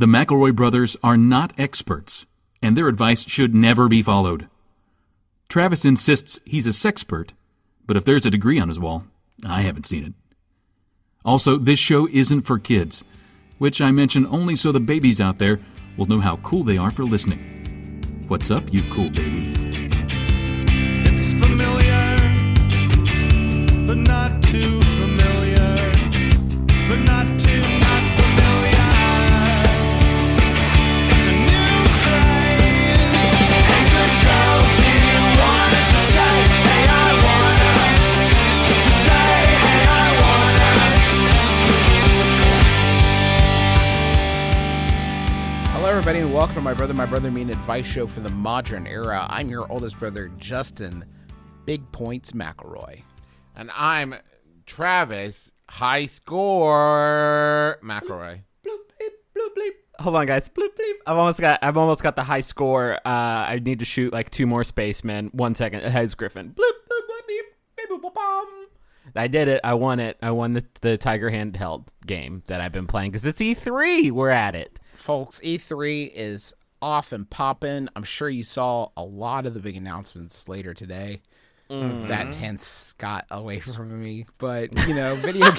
The McElroy brothers are not experts, and their advice should never be followed. Travis insists he's a sexpert, but if there's a degree on his wall, I haven't seen it. Also, this show isn't for kids, which I mention only so the babies out there will know how cool they are for listening. What's up, you cool baby? It's familiar, but not too familiar, but not too not familiar. It's a new craze, and the girls here wanna just say, hey, I wanna, just say, hey, I wanna. Hello, everybody, and welcome to My Brother Me, an advice show for the modern era. I'm your oldest brother, Justin Big Points McElroy. And I'm Travis High Score McElroy. Bloop, bleep, bloop, bleep. Hold on, guys. Bloop, bleep. I've almost got the high score. I need to shoot like 2 more spacemen. 1 second. Heads Griffin. Bloop, bloop, bloop, beep, beep, boop, boop, bum. I did it. I won it. I won the Tiger handheld game that I've been playing because it's E3. We're at it. Folks, E3 is off and popping. I'm sure you saw a lot of the big announcements later today. That tense got away from me. But, you know, video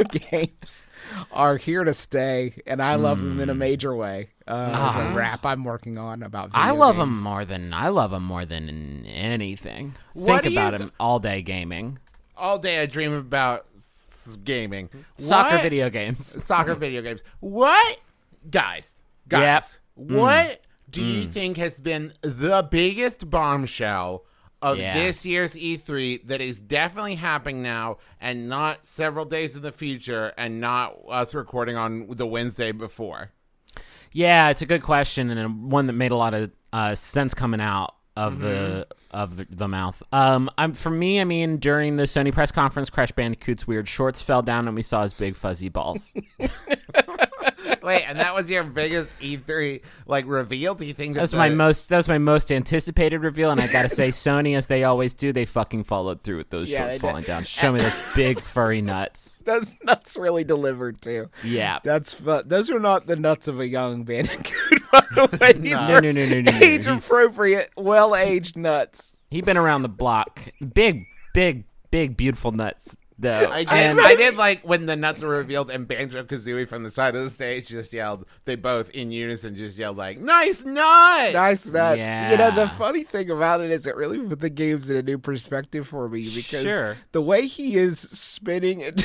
games are here to stay, and I love them in a major way. There's a rap I'm working on about video I love games. them more than anything. What Think do about you him all day gaming. All day I dream about gaming. Soccer What? video games. Soccer video games. What? Guys. Yep. What do you think has been the biggest bombshell of this year's E3 that is definitely happening now and not several days in the future and not us recording on the Wednesday before? Yeah, it's a good question and one that made a lot of sense coming out of the mouth. For me, I mean, during the Sony press conference, Crash Bandicoot's weird shorts fell down and we saw his big fuzzy balls. Wait, and that was your biggest E3 reveal? Do you think That was my most anticipated reveal, and I gotta say, Sony, as they always do, they fucking followed through with those shorts falling down. Show me those big furry nuts. Those nuts really delivered, too. Yeah. Those are not the nuts of a young Bandicoot, by the way. These are No. age-appropriate, well-aged nuts. He's been around the block. Big, beautiful nuts, though. I did like when the nuts were revealed and Banjo-Kazooie from the side of the stage just yelled, they both in unison just yelled like, nice nut! Nice nuts. Yeah. You know, the funny thing about it is it really put the games in a new perspective for me because the way he is spinning and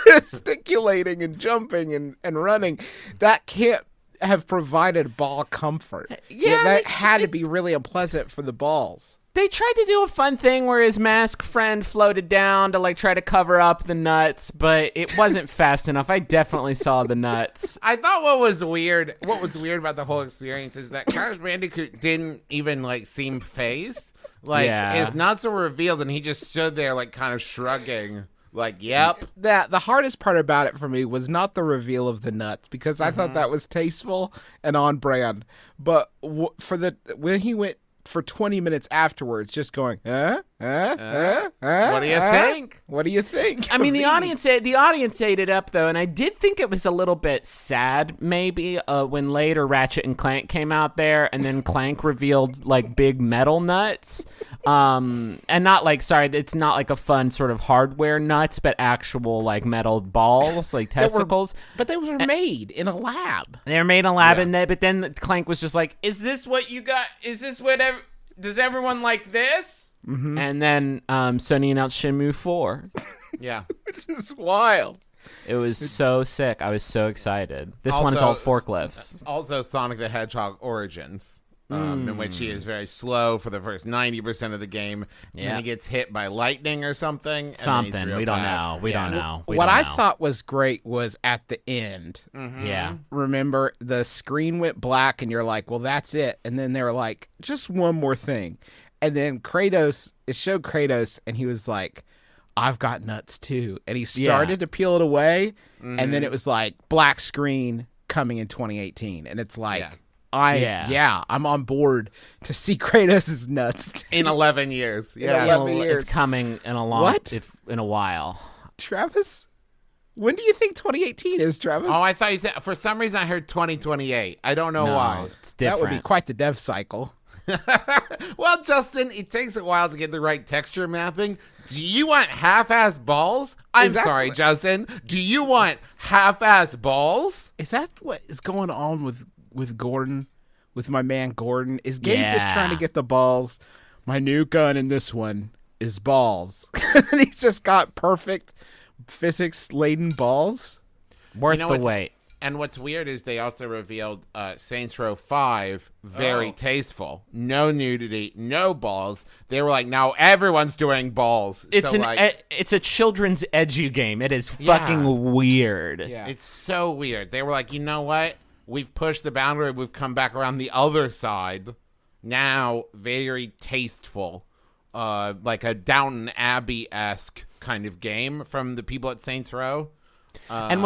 gesticulating and jumping and running, that can't have provided ball comfort. Yeah, that had to be really unpleasant for the balls. They tried to do a fun thing where his mask friend floated down to try to cover up the nuts, but it wasn't fast enough. I definitely saw the nuts. I thought what was weird about the whole experience is that Crash Bandicoot didn't even seem phased. His nuts were revealed and he just stood there kind of shrugging. Yep. The hardest part about it for me was not the reveal of the nuts because I thought that was tasteful and on brand, but when he went for 20 minutes afterwards, just going, what do you think? What do you think? I mean, the audience ate it up though, and I did think it was a little bit sad, maybe, when later Ratchet and Clank came out there, and then Clank revealed big metal nuts, and not it's not a fun sort of hardware nuts, but actual metal balls, testicles. But they were made in a lab. They were made in a lab, but then Clank was just like, "Is this what you got? Is this whatever? Does everyone like this?" Mm-hmm. And then Sony announced Shenmue 4. Yeah. Which is wild. It was so sick. I was so excited. This one is all forklifts. Also, Sonic the Hedgehog Origins, in which he is very slow for the first 90% of the game. And then he gets hit by lightning or something. And then he's real We don't fast. know. We don't know. What I thought was great was at the end. Mm-hmm. Yeah. Remember, the screen went black and you're like, well, that's it. And then they were like, just one more thing. And then it showed Kratos, and he was like, I've got nuts too. And he started to peel it away, and then it was black screen coming in 2018. And it's I'm on board to see Kratos' nuts in 11 years. Yeah. 11 years. It's coming in a while. Travis? When do you think 2018 is, Travis? Oh, I thought you said, for some reason I heard 2028. I don't know No, why. it's that different. would be quite the dev cycle. Well, Justin, it takes a while to get the right texture mapping. Do you want half-ass balls? I'm Exactly. sorry, Justin. Do you want half-ass balls? Is that what is going on with Gordon? With my man Gordon? Is Gabe just Yeah. trying to get the balls? My new gun in this one is balls. And he's just got perfect physics-laden balls. Worth You know the what's- wait. And what's weird is they also revealed Saints Row 5, very tasteful. No nudity, no balls. They were like, now everyone's doing balls. It's So, it's a children's edu game. It is Yeah. fucking weird. Yeah. It's so weird. They were like, you know what? We've pushed the boundary. We've come back around the other side. Now, very tasteful. Like a Downton Abbey-esque kind of game from the people at Saints Row. And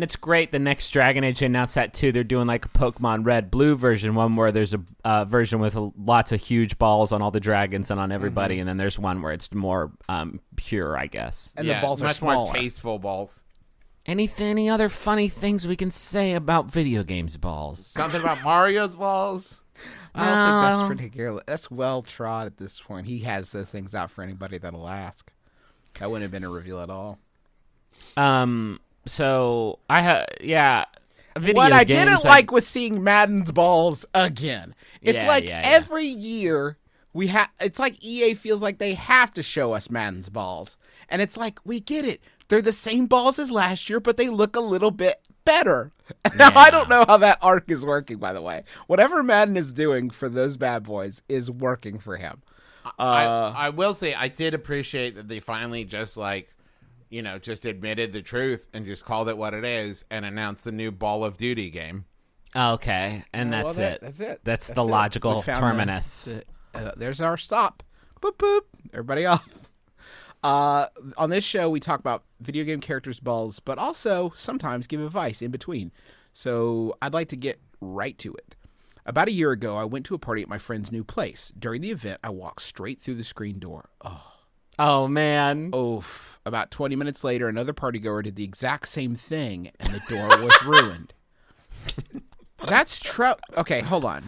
it's great. The next Dragon Age announced that too. They're doing like a Pokemon Red Blue version, one where there's a version with lots of huge balls on all the dragons and on everybody, and then there's one where it's more pure, I guess. And the balls are much smaller. more tasteful balls. Any other funny things we can say about video games balls? Something about Mario's balls. I don't think that's particularly. That's well trod at this point. He has those things out for anybody that'll ask. That wouldn't have been a reveal at all. So video What I games, didn't like was seeing Madden's balls again. It's Yeah, like yeah. every year we have. It's like EA feels like they have to show us Madden's balls, and it's like we get it. They're the same balls as last year, but they look a little bit better. Now I don't know how that arc is working. By the way, whatever Madden is doing for those bad boys is working for him. I will say I did appreciate that they finally just just admitted the truth and just called it what it is and announced the new Ball of Duty game. Okay, and Well, that's that- it. That's it. That's the That's it. logical We found terminus. There's our stop. Boop boop. Everybody off. On this show, we talk about video game characters' balls, but also sometimes give advice in between. So I'd like to get right to it. About a year ago, I went to a party at my friend's new place. During the event, I walked straight through the screen door. Oh man. Oof. About 20 minutes later, another partygoer did the exact same thing, and the door was ruined. That's true. Okay, hold on.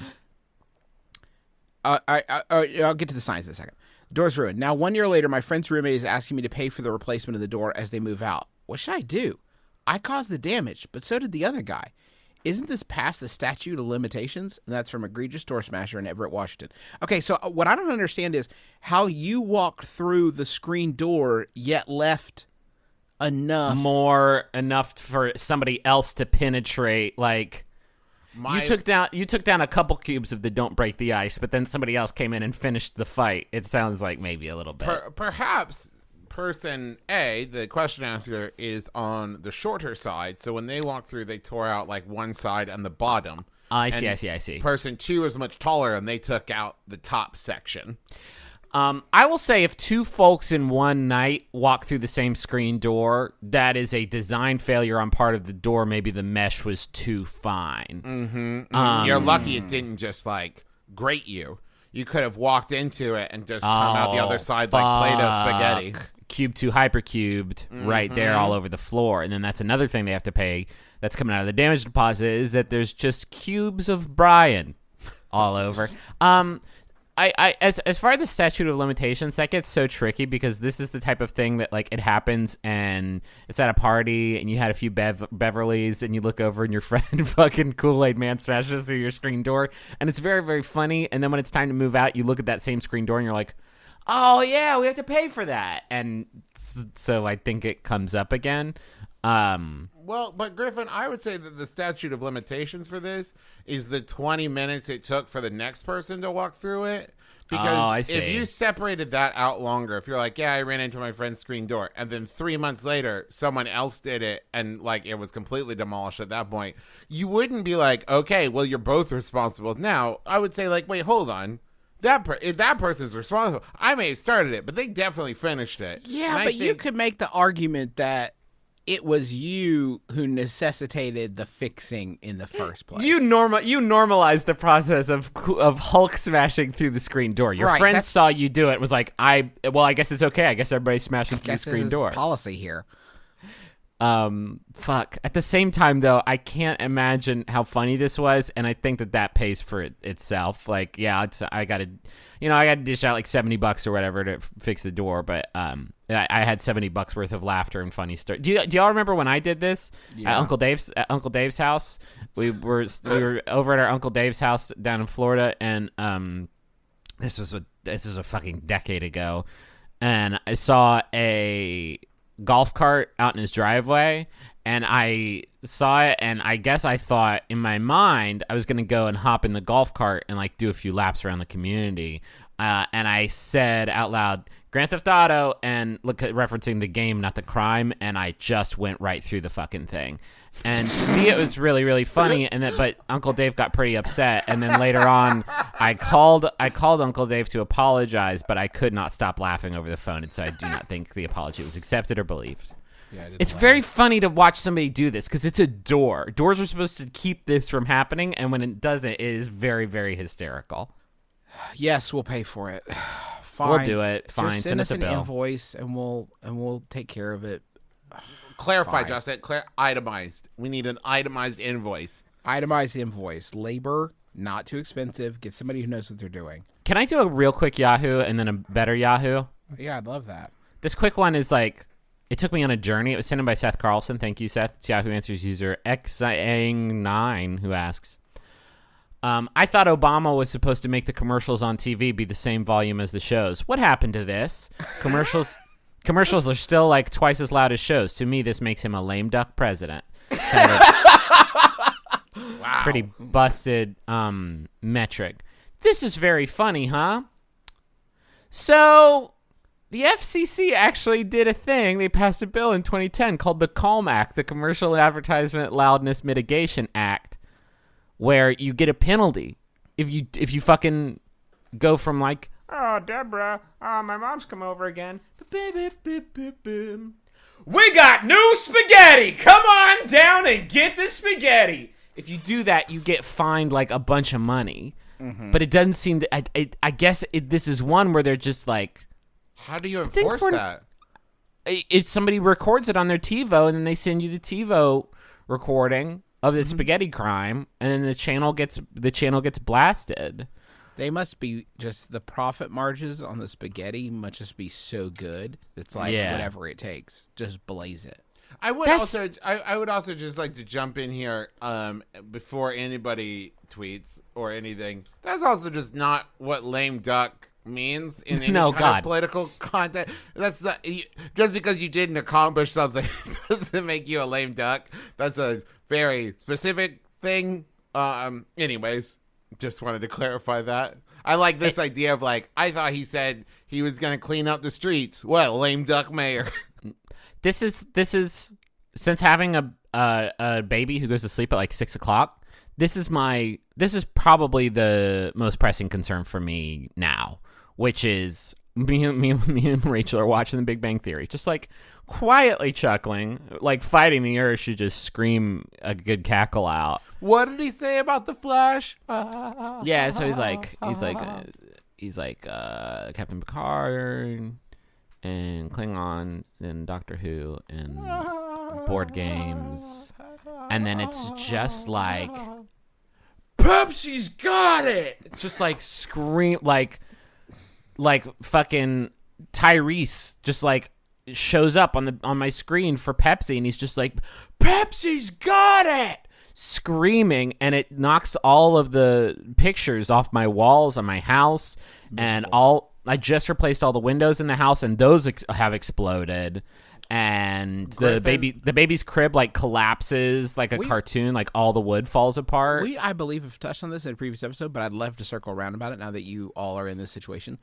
I'll get to the signs in a second. The door's ruined. Now, 1 year later, my friend's roommate is asking me to pay for the replacement of the door as they move out. What should I do? I caused the damage, but so did the other guy. Isn't this past the statute of limitations? And that's from Egregious Door Smasher in Everett, Washington. Okay, so what I don't understand is how you walked through the screen door yet left enough. Enough for somebody else to penetrate. Like you took down a couple cubes of the Don't Break the Ice, but then somebody else came in and finished the fight. It sounds like maybe a little bit. Perhaps person A, the question asker, is on the shorter side, so when they walked through, they tore out like one side and the bottom. I And see. Person 2 is much taller, and they took out the top section. I will say if two folks in one night walk through the same screen door, that is a design failure on part of the door. Maybe the mesh was too fine. You're lucky it didn't just grate you. You could have walked into it and just come out the other side like Play-Doh spaghetti. Cube 2 hypercubed right there all over the floor. And then that's another thing they have to pay that's coming out of the damage deposit is that there's just cubes of Brian all over. As far as the statute of limitations, that gets so tricky because this is the type of thing that it happens and it's at a party and you had a few Beverleys and you look over and your friend fucking Kool-Aid Man smashes through your screen door and it's very, very funny. And then when it's time to move out, you look at that same screen door and you're like, oh yeah, we have to pay for that. And so I think it comes up again. Well, but Griffin, I would say that the statute of limitations for this is the 20 minutes it took for the next person to walk through it. Because I see. if you separated that out longer, if you're like, yeah, I ran into my friend's screen door, and then 3 months later, someone else did it, and it was completely demolished at that point, you wouldn't be like, okay, well, you're both responsible. Now, I would say, wait, hold on. If that person's responsible, I may have started it, but they definitely finished it. Yeah, And but you could make the argument that it was you who necessitated the fixing in the first place. You normalized the process of Hulk smashing through the screen door. Your Right, friends that's- saw you do it and was like, I guess it's okay. I guess everybody's smashing through the guess screen this door. is policy here. Fuck. At the same time, though, I can't imagine how funny this was, and I think that pays for itself. Like, yeah, I gotta dish out like $70 or whatever to fix the door, but I had $70 worth of laughter and funny stories. Do y'all remember when I did this at Uncle Dave's house? We were over at our Uncle Dave's house down in Florida, and this was a fucking decade ago, and I saw a golf cart out in his driveway, and I saw it, and I guess I thought in my mind I was gonna go and hop in the golf cart and like do a few laps around the community, and I said out loud Grand Theft Auto and referencing the game, not the crime, and I just went right through the fucking thing. And to me, it was really, really funny. But Uncle Dave got pretty upset. And then later on, I called Uncle Dave to apologize, but I could not stop laughing over the phone, and so I do not think the apology was accepted or believed. Yeah, it's very funny to watch somebody do this because it's a door. Doors are supposed to keep this from happening, and when it doesn't, it is very, very hysterical. Yes, we'll pay for it. Fine. We'll do it. Fine. Just send us a an bill. invoice, and we'll take care of it. Clarify, Fine. Justin. Itemized. We need an itemized invoice. Itemized invoice. Labor, not too expensive. Get somebody who knows what they're doing. Can I do a real quick Yahoo and then a better Yahoo? Yeah, I'd love that. This quick one is like, it took me on a journey. It was sent in by Seth Carlson. Thank you, Seth. It's Yahoo Answers user Xang9 who asks, I thought Obama was supposed to make the commercials on TV be the same volume as the shows. What happened to this? Commercials are still like twice as loud as shows. To me, this makes him a lame duck president. Wow. Pretty busted metric. This is very funny, huh? So, the FCC actually did a thing. They passed a bill in 2010 called the CALM Act, the Commercial Advertisement Loudness Mitigation Act, where you get a penalty if you fucking go from like, oh, Deborah, my mom's come over again. We got new spaghetti. Come on down and get the spaghetti. If you do that, you get fined like a bunch of money. Mm-hmm. But it doesn't seem to. I guess this is one where they're just like, how do you enforce that? If somebody records it on their TiVo and then they send you the TiVo recording of the spaghetti crime, and then the channel gets blasted. They must be just the profit margins on the spaghetti must just be so good. It's like whatever it takes, just blaze it. I would also just like to jump in here before anybody tweets or anything. That's also just not what lame duck means in any kind of political content. That's not, just because you didn't accomplish something doesn't make you a lame duck. That's a very specific thing. Anyways, just wanted to clarify that. I like this idea of like, I thought he said he was going to clean up the streets. Well, lame duck mayor. This is since having a baby who goes to sleep at like 6 o'clock. This is probably the most pressing concern for me now, which is me and Rachel are watching The Big Bang Theory, just like quietly chuckling, like fighting the urge to just scream a good cackle out. What did he say about the Flash? Yeah, so he's like Captain Picard and Klingon and Doctor Who and board games, and then it's just like, Pepsi's got it! Just like scream, like fucking Tyrese just like shows up on my screen for Pepsi, and he's just like, Pepsi's got it! Screaming, and it knocks all of the pictures off my walls on my house, and I just replaced all the windows in the house, and those have exploded. And the baby's crib like collapses like a cartoon, like all the wood falls apart. I believe have touched on this in a previous episode, but I'd love to circle around about it now that you all are in this situation.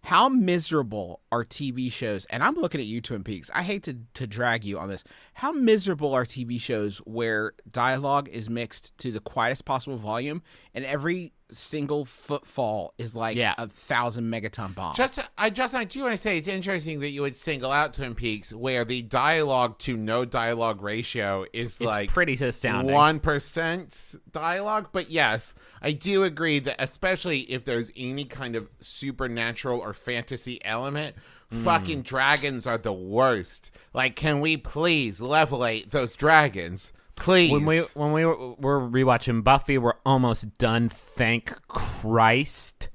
How miserable are TV shows? And I'm looking at you, Twin Peaks. I hate to drag you on this. How miserable are TV shows where dialogue is mixed to the quietest possible volume, and every single footfall is like 1,000 megaton bomb. I do want to say it's interesting that you would single out Twin Peaks, where the dialogue to no dialogue ratio is like pretty astounding. 1% dialogue. But yes, I do agree that especially if there's any kind of supernatural or fantasy element, Fucking dragons are the worst. Like, can we please levelate those dragons? Please. When we were rewatching Buffy, we're almost done. Thank Christ.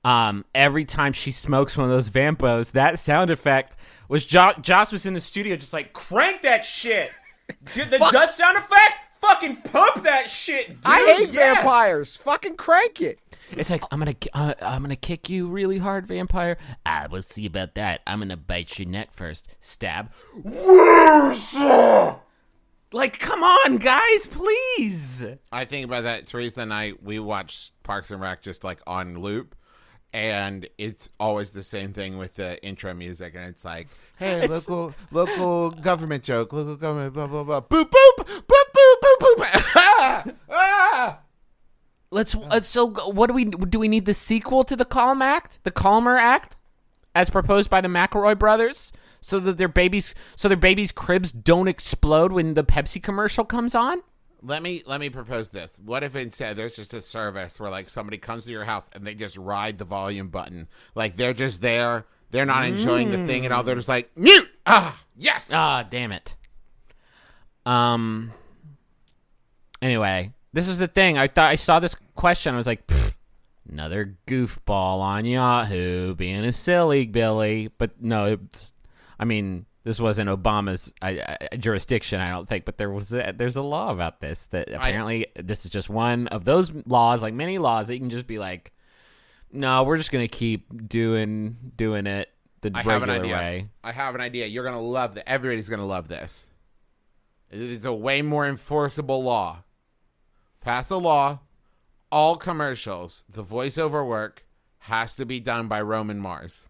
Every time she smokes one of those vampos, that sound effect was Joss was in the studio just like, crank that shit. The dust sound effect? Fucking pump that shit, dude. I hate Yes. vampires. Fucking crank it. It's like, I'm gonna kick you really hard, vampire. We'll see about that. I'm gonna bite your neck first. Stab. Like, come on, guys, please. I think about that. Teresa and I, we watch Parks and Rec just like on loop. And it's always the same thing with the intro music. And it's like, hey, local government joke. Local government, blah, blah, blah. Boop, boop, boop, boop, boop, boop. Ah! Ah! Let's so what do we need the sequel to the Calmer Act as proposed by the McElroy brothers so that their babies cribs don't explode when the Pepsi commercial comes on? Let me propose this. What if instead there's just a service where like somebody comes to your house and they just ride the volume button? Like they're just there. They're not enjoying the thing at all. They're just like, mute. Yes. Damn it. Anyway, this is the thing. I thought I saw this question. I was like, another goofball on Yahoo being a silly Billy. But no, this wasn't Obama's jurisdiction, I don't think. But there's a law about this that apparently this is just one of those laws, like many laws, that you can just be like, no, we're just gonna keep doing it the regular way. I have an idea. You're gonna love that. Everybody's gonna love this. It's a way more enforceable law. Pass a law. All commercials, the voiceover work has to be done by Roman Mars.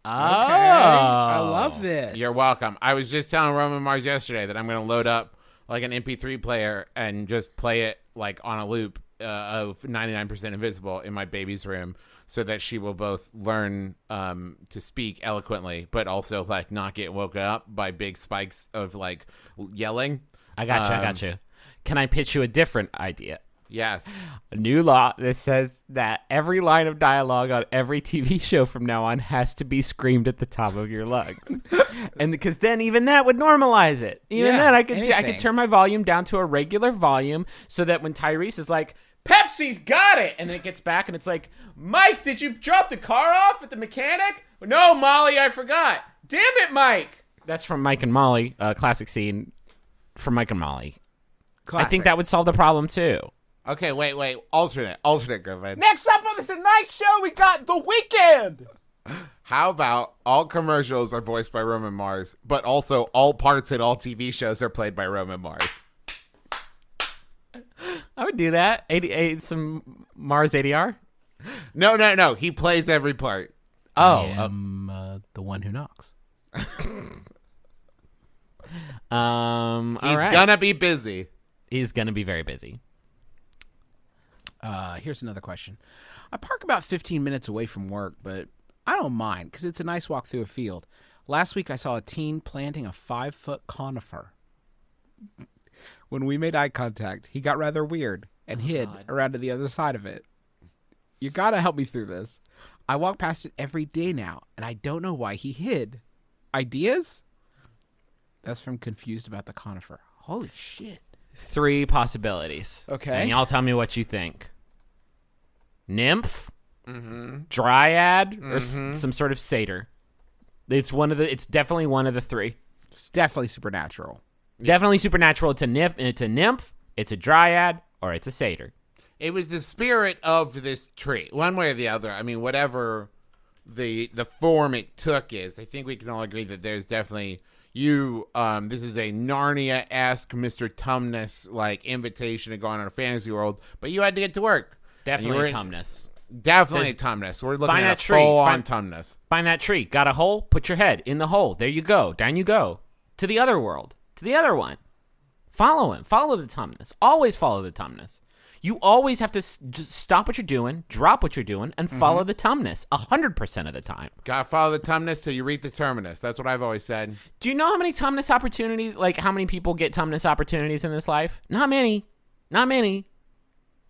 Oh, I love this. You're welcome. I was just telling Roman Mars yesterday that I'm going to load up like an MP3 player and just play it like on a loop of 99% Invisible in my baby's room so that she will both learn to speak eloquently, but also like not get woken up by big spikes of like yelling. I got you. Can I pitch you a different idea? Yes. A new law that says that every line of dialogue on every TV show from now on has to be screamed at the top of your lungs. And because then even that would normalize it. Even then I could turn my volume down to a regular volume so that when Tyrese is like, Pepsi's got it, and then it gets back and it's like, Mike, did you drop the car off at the mechanic? No, Molly, I forgot. Damn it, Mike. That's from Mike and Molly, a classic scene from Mike and Molly. Classic. I think that would solve the problem too. Okay, wait. Alternate, Griffin. Next up on the Tonight Show, we got The Weeknd. How about all commercials are voiced by Roman Mars, but also all parts in all TV shows are played by Roman Mars? I would do that. Some Mars ADR? No. He plays every part. I am the one who knocks. He's right. gonna be busy. He's gonna be very busy. Here's another question. I park about 15 minutes away from work, but I don't mind because it's a nice walk through a field. Last week, I saw a teen planting a 5-foot conifer. When we made eye contact, he got rather weird and hid around to the other side of it. You gotta help me through this. I walk past it every day now, and I don't know why he hid. Ideas? That's from Confused About the Conifer. Holy shit. 3 possibilities. Okay. And y'all tell me what you think. Nymph, Dryad, or some sort of satyr. It's definitely one of the 3. It's definitely supernatural. Definitely supernatural. It's a nymph, it's a dryad, or it's a satyr. It was the spirit of this tree, one way or the other. I mean, whatever the form it took is. I think we can all agree that there's definitely this is a Narnia-esque Mr. Tumnus like invitation to go on a fantasy world, but you had to get to work. Definitely Tumnus. Definitely Tumnus. We're looking at a tree. full-on Tumnus. Find that tree. Got a hole? Put your head in the hole. There you go. Down you go. To the other world. To the other one. Follow him. Follow the Tumnus. Always follow the Tumnus. You always have to just stop what you're doing, drop what you're doing, and follow the Tumnus 100% of the time. Gotta follow the Tumnus till you reach the terminus. That's what I've always said. Do you know how many Tumnus opportunities, like how many people get Tumnus opportunities in this life? Not many. Not many.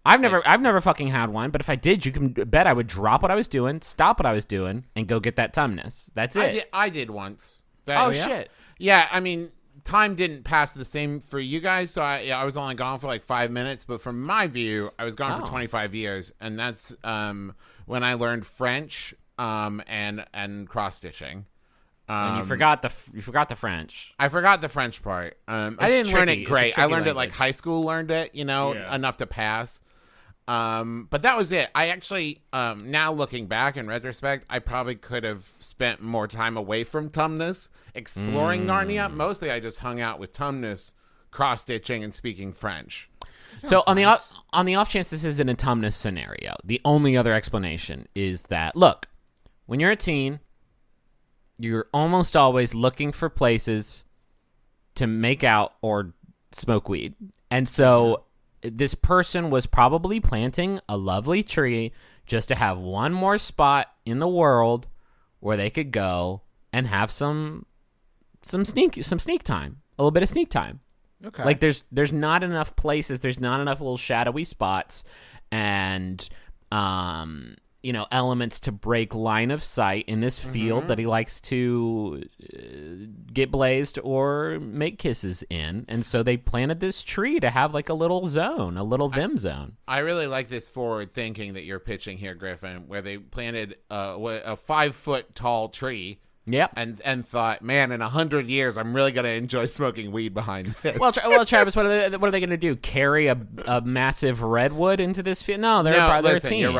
I've never fucking had one, but if I did, you can bet I would drop what I was doing, stop what I was doing, and go get that Tumnus. That's it. I did once. Shit. Yeah, I mean, time didn't pass the same for you guys, so I was only gone for like 5 minutes, but from my view, I was gone for 25 years, and that's when I learned French and cross-stitching. And you forgot the French. I forgot the French part. I didn't learn it great. I learned it like high school learned it, enough to pass. But that was it. I actually, now looking back in retrospect, I probably could have spent more time away from Tumnus exploring Narnia. Mostly I just hung out with Tumnus, cross-stitching and speaking French. So on the off chance this isn't a Tumnus scenario, the only other explanation is that, look, when you're a teen, you're almost always looking for places to make out or smoke weed. And so this person was probably planting a lovely tree just to have one more spot in the world where they could go and have some sneak time, a little bit of sneak time. Okay. Like there's not enough places, there's not enough little shadowy spots and elements to break line of sight in this field that he likes to get blazed or make kisses in. And so they planted this tree to have like a little zone, a little them zone. I really like this forward thinking that you're pitching here, Griffin, where they planted a 5-foot tall tree. Yep. And thought, man, in 100 years, I'm really going to enjoy smoking weed behind this. Well, Travis, what are they going to do? Carry a massive redwood into this field? No, they're a team.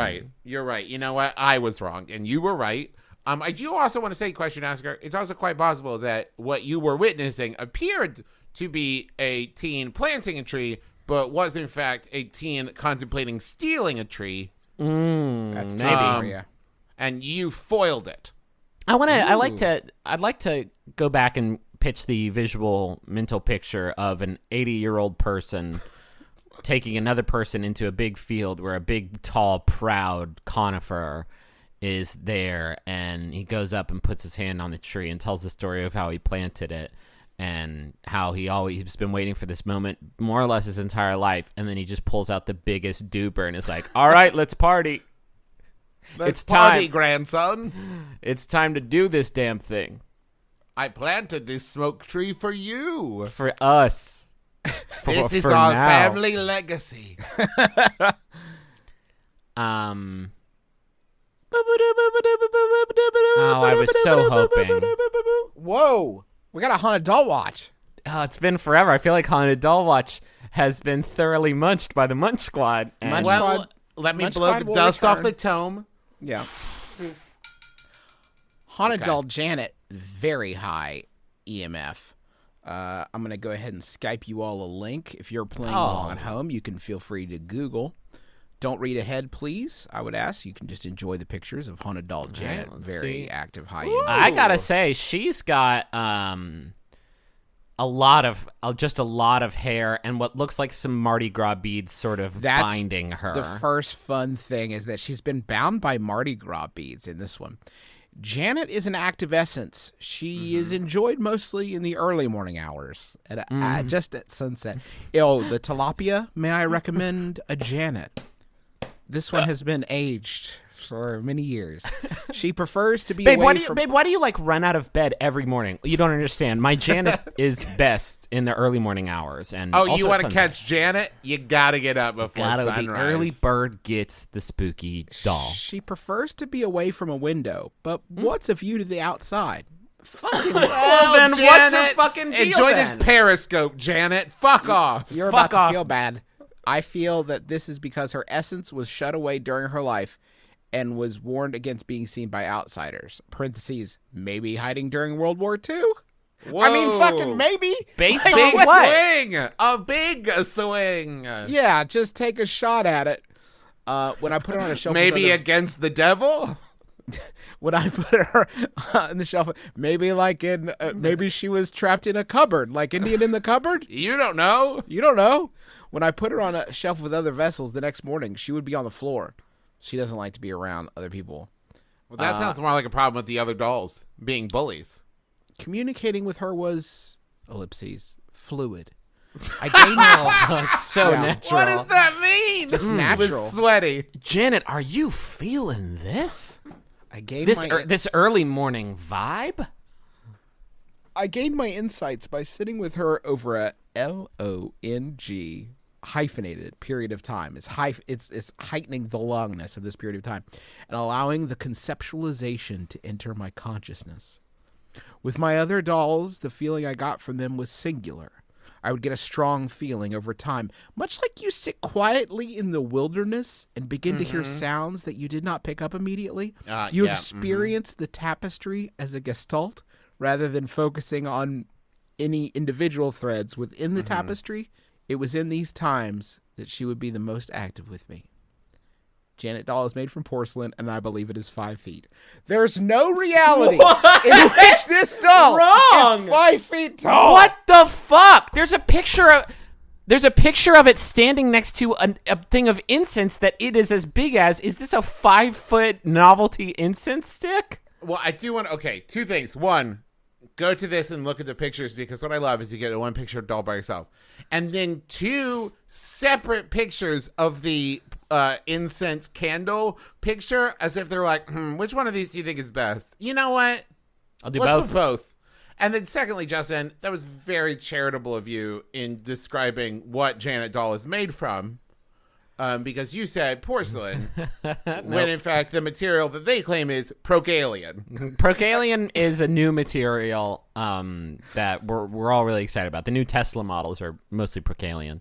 You're right. You know what? I was wrong, and you were right. I do also want to say, question asker, it's also quite possible that what you were witnessing appeared to be a teen planting a tree, but was in fact a teen contemplating stealing a tree. That's maybe. for you. And you foiled it. I'd like to go back and pitch the visual mental picture of an 80-year-old person taking another person into a big field where a big, tall, proud conifer is there, and he goes up and puts his hand on the tree and tells the story of how he planted it and how he's been waiting for this moment more or less his entire life, and then he just pulls out the biggest duper and is like, all right, let's party. It's party, grandson. It's time to do this damn thing. I planted this smoke tree for you. For us. This is for our now. family legacy. Oh, I was so hoping. Whoa. We got a Haunted Doll Watch. Oh, it's been forever. I feel like Haunted Doll Watch has been thoroughly munched by the Munch Squad. And Well, let me Munch blow Squad the will dust off return. the tome. Yeah. Haunted Okay. Doll Janet, very high EMF. I'm going to go ahead and Skype you all a link. If you're playing along at home, you can feel free to Google. Don't read ahead, please, I would ask. You can just enjoy the pictures of Haunted Doll Janet. let's Very see. active, high I EMF. gotta say, she's got a lot of hair and what looks like some Mardi Gras beads sort of That's binding her. The first fun thing is that she's been bound by Mardi Gras beads in this one. Janet is an active essence. She is enjoyed mostly in the early morning hours, just at sunset. The tilapia, may I recommend a Janet? This one has been aged for many years. She prefers to be Babe, away why do you like run out of bed every morning? You don't understand. My Janet is best in the early morning hours. And Oh, also you at want to sunset. catch Janet? You gotta get up before sunrise. The early bird gets the spooky doll. She prefers to be away from a window, but what's a view to the outside? Fucking Well, then Janet, what's her fucking deal Enjoy then? this periscope, Janet. Fuck off. You're Fuck about off. to feel bad. I feel that this is because her essence was shut away during her life and was warned against being seen by outsiders. Parentheses, maybe hiding during World War II? I mean, Whoa. fucking maybe. Based Like, on what? Swing. A big swing. Yeah, just take a shot at it. When I put her on a shelf, Maybe with other, against the devil? when I put her on the shelf, maybe like in, maybe she was trapped in a cupboard, like Indian in the cupboard. You don't know. You don't know. When I put her on a shelf with other vessels, the next morning she would be on the floor. She doesn't like to be around other people. Well, that sounds more like a problem with the other dolls being bullies. Communicating with her was fluid. I gained It's so Yeah. natural. What does that mean? Just It natural. was sweaty. Janet, are you feeling this? I gained This early morning vibe? I gained my insights by sitting with her over a LONG hyphenated period of time. It's heightening the longness of this period of time and allowing the conceptualization to enter my consciousness. With my other dolls, the feeling I got from them was singular. I would get a strong feeling over time, much like you sit quietly in the wilderness and begin to hear sounds that you did not pick up immediately. You experience the tapestry as a gestalt rather than focusing on any individual threads within the tapestry. It was in these times that she would be the most active with me. Janet doll is made from porcelain, and I believe it is 5 feet. There's no reality in which this doll is 5 feet tall. What the fuck? There's a picture of it standing next to a thing of incense that it is as big as. Is this a 5-foot novelty incense stick? Well, I do want to, okay, 2 things. One, go to this and look at the pictures, because what I love is you get one picture of doll by yourself. And then 2 separate pictures of the incense candle picture, as if they're like, which one of these do you think is best? You know what? I'll do Let's put both. And then secondly, Justin, that was very charitable of you in describing what Janet doll is made from. Because you said porcelain, when in fact the material that they claim is procalian. Procalian is a new material that we're all really excited about. The new Tesla models are mostly Procalian.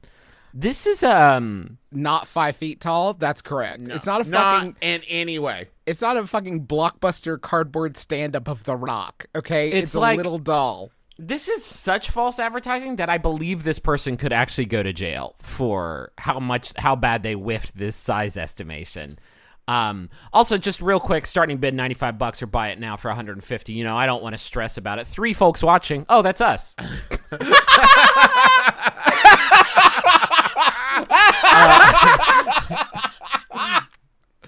This is Not 5 feet tall. That's correct. No, It's not a not fucking. in any way. It's not a fucking blockbuster cardboard stand-up of The Rock. Okay, It's a like- little doll. This is such false advertising that I believe this person could actually go to jail for how bad they whiffed this size estimation. Also, just real quick, starting bid $95 or buy it now for $150. You know, I don't want to stress about it. 3 folks watching. Oh, that's us.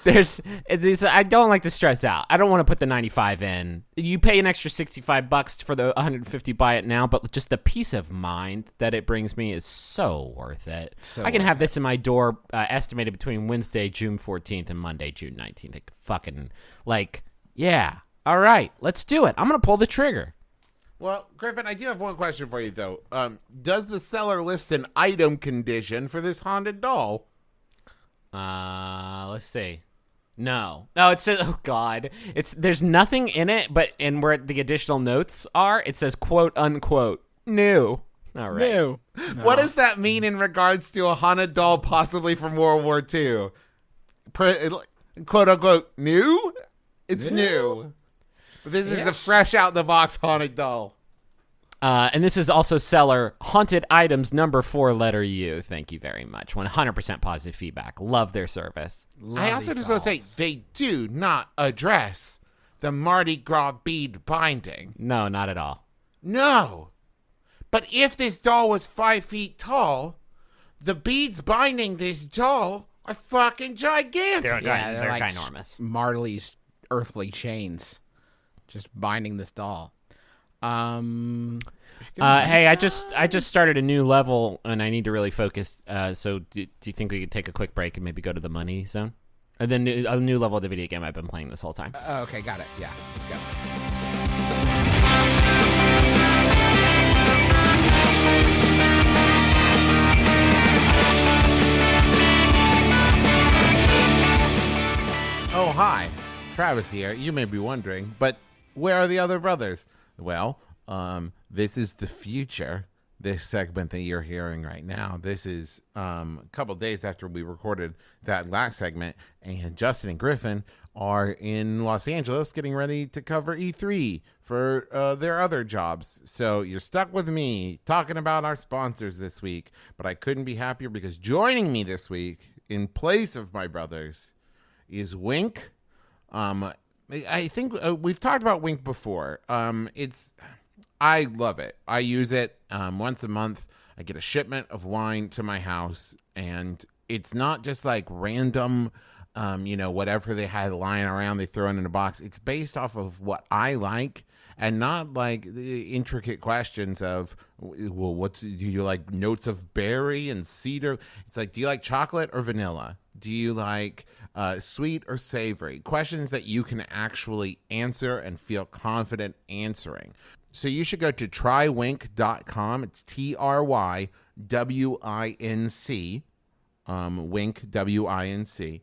I don't like to stress out. I don't want to put the 95 in. You pay an extra $65 for the 150 buy it now, but just the peace of mind that it brings me is so worth it. I can have this in my door estimated between Wednesday, June 14th and Monday, June 19th. Yeah. All right, let's do it. I'm going to pull the trigger. Well, Griffin, I do have one question for you, though. Does the seller list an item condition for this haunted doll? Let's see. No, it says, oh God, there's nothing in it, but in where the additional notes are, it says quote unquote new. All right. New. What does that mean in regards to a haunted doll possibly from World War II? Quote unquote new? It's new. This is the fresh out the box haunted doll. And this is also seller haunted items number 4 letter U. Thank you very much. 100% positive feedback. Love their service. I also just want to say they do not address the Mardi Gras bead binding. No, not at all. No. But if this doll was 5 feet tall, the beads binding this doll are fucking gigantic. They're like ginormous. Marley's earthly chains, just binding this doll. Hey, I just started a new level and I need to really focus. So do you think we could take a quick break and maybe go to the money zone? And then a new level of the video game I've been playing this whole time. Okay, got it. Yeah, let's go. Oh, hi. Travis here. You may be wondering, but where are the other brothers? Well, this is the future. This segment that you're hearing right now, this is a couple days after we recorded that last segment, and Justin and Griffin are in Los Angeles getting ready to cover E3 for their other jobs. So you're stuck with me talking about our sponsors this week, but I couldn't be happier because joining me this week in place of my brothers is Wink. I think we've talked about Wink before. I love it. I use it once a month. I get a shipment of wine to my house, and it's not just like random, whatever they had lying around, they throw it in a box. It's based off of what I like and not like the intricate questions of, well, do you like notes of berry and cedar? It's like, do you like chocolate or vanilla? Do you like sweet or savory? Questions that you can actually answer and feel confident answering. So you should go to trywinc.com. It's TRYWINC, wink, WINC.com,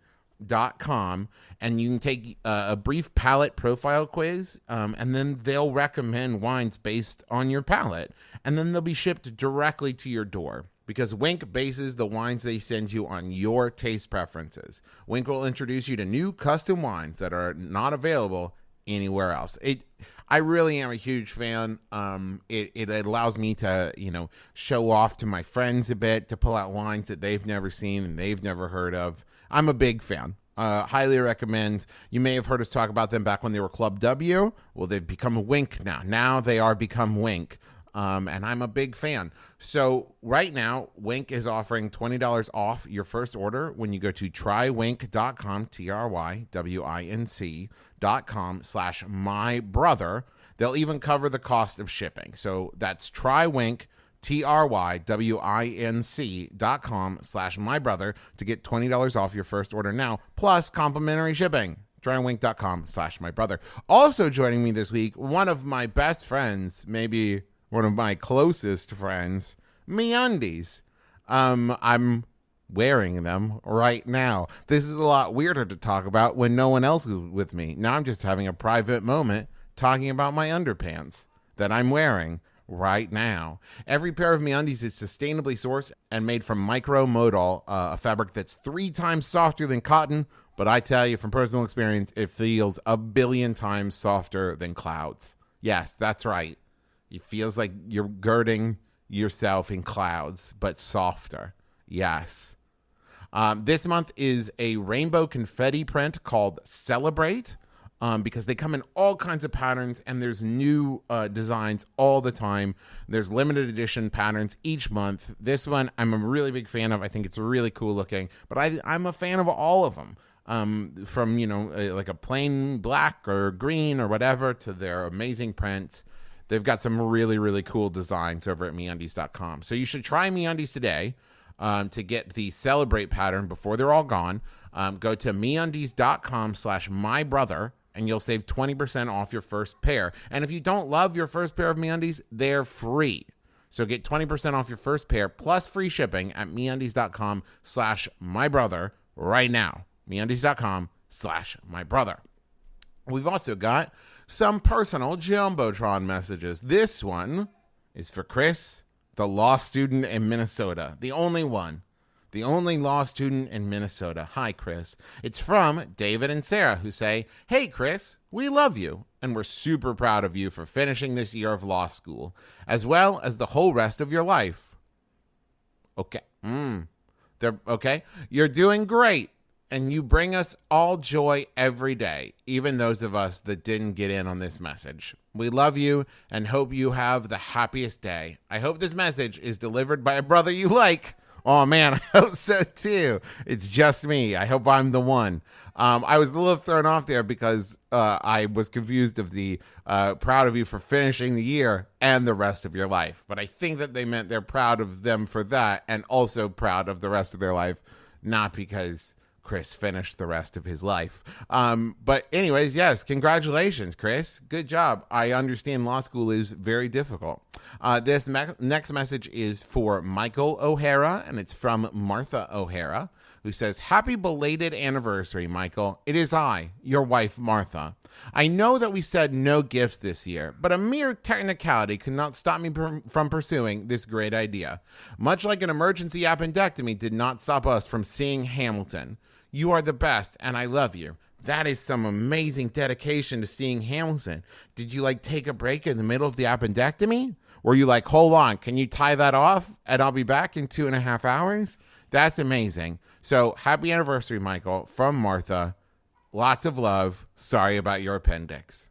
and you can take a brief palate profile quiz, and then they'll recommend wines based on your palate, and then they'll be shipped directly to your door. Because Wink bases the wines they send you on your taste preferences. Wink will introduce you to new custom wines that are not available anywhere else. I really am a huge fan. It allows me to, show off to my friends a bit, to pull out wines that they've never seen and they've never heard of. I'm a big fan. Highly recommend. You may have heard us talk about them back when they were Club W. Well, they've become a Wink now. Now they are become Wink. And I'm a big fan. So right now, Wink is offering $20 off your first order when you go to trywinc.com, trywinc.com/mybrother. They'll even cover the cost of shipping. So that's trywinc, trywinc.com/mybrother to get $20 off your first order now, plus complimentary shipping. trywinc.com/mybrother. Also joining me this week, one of my best friends, maybe one of my closest friends, MeUndies. I'm wearing them right now. This is a lot weirder to talk about when no one else is with me. Now I'm just having a private moment talking about my underpants that I'm wearing right now. Every pair of MeUndies is sustainably sourced and made from micromodal, a fabric that's 3 times softer than cotton. But I tell you from personal experience, it feels a billion times softer than clouds. Yes, that's right. It feels like you're girding yourself in clouds, but softer. Yes. This month is a rainbow confetti print called Celebrate, because they come in all kinds of patterns and there's new designs all the time. There's limited edition patterns each month. This one I'm a really big fan of. I think it's really cool looking, but I'm a fan of all of them. From, like a plain black or green or whatever to their amazing prints. They've got some really, really cool designs over at MeUndies.com. So you should try MeUndies today to get the Celebrate pattern before they're all gone. Go to MeUndies.com/mybrother and you'll save 20% off your first pair. And if you don't love your first pair of MeUndies, they're free. So get 20% off your first pair plus free shipping at MeUndies.com/mybrother right now. MeUndies.com/mybrother. We've also got some personal Jumbotron messages. This one is for Chris, the law student in Minnesota. The only one. The only law student in Minnesota. Hi, Chris. It's from David and Sarah, who say, "Hey, Chris, we love you, and we're super proud of you for finishing this year of law school, as well as the whole rest of your life." Okay. Okay. You're doing great. And you bring us all joy every day, even those of us that didn't get in on this message. We love you and hope you have the happiest day. I hope this message is delivered by a brother you like. Oh, man, I hope so, too. It's just me. I hope I'm the one. I was a little thrown off there because I was confused of the proud of you for finishing the year and the rest of your life. But I think that they meant they're proud of them for that and also proud of the rest of their life, not because Chris finished the rest of his life. But anyways, yes, congratulations, Chris. Good job. I understand law school is very difficult. This next message is for Michael O'Hara, and it's from Martha O'Hara, who says, "Happy belated anniversary, Michael. It is I, your wife, Martha. I know that we said no gifts this year, but a mere technicality could not stop me from pursuing this great idea. Much like an emergency appendectomy did not stop us from seeing Hamilton. You are the best, and I love you." That is some amazing dedication to seeing Hamilton. Did you take a break in the middle of the appendectomy? Were you like, hold on, can you tie that off and I'll be back in 2.5 hours? That's amazing. So happy anniversary, Michael, from Martha. Lots of love. Sorry about your appendix.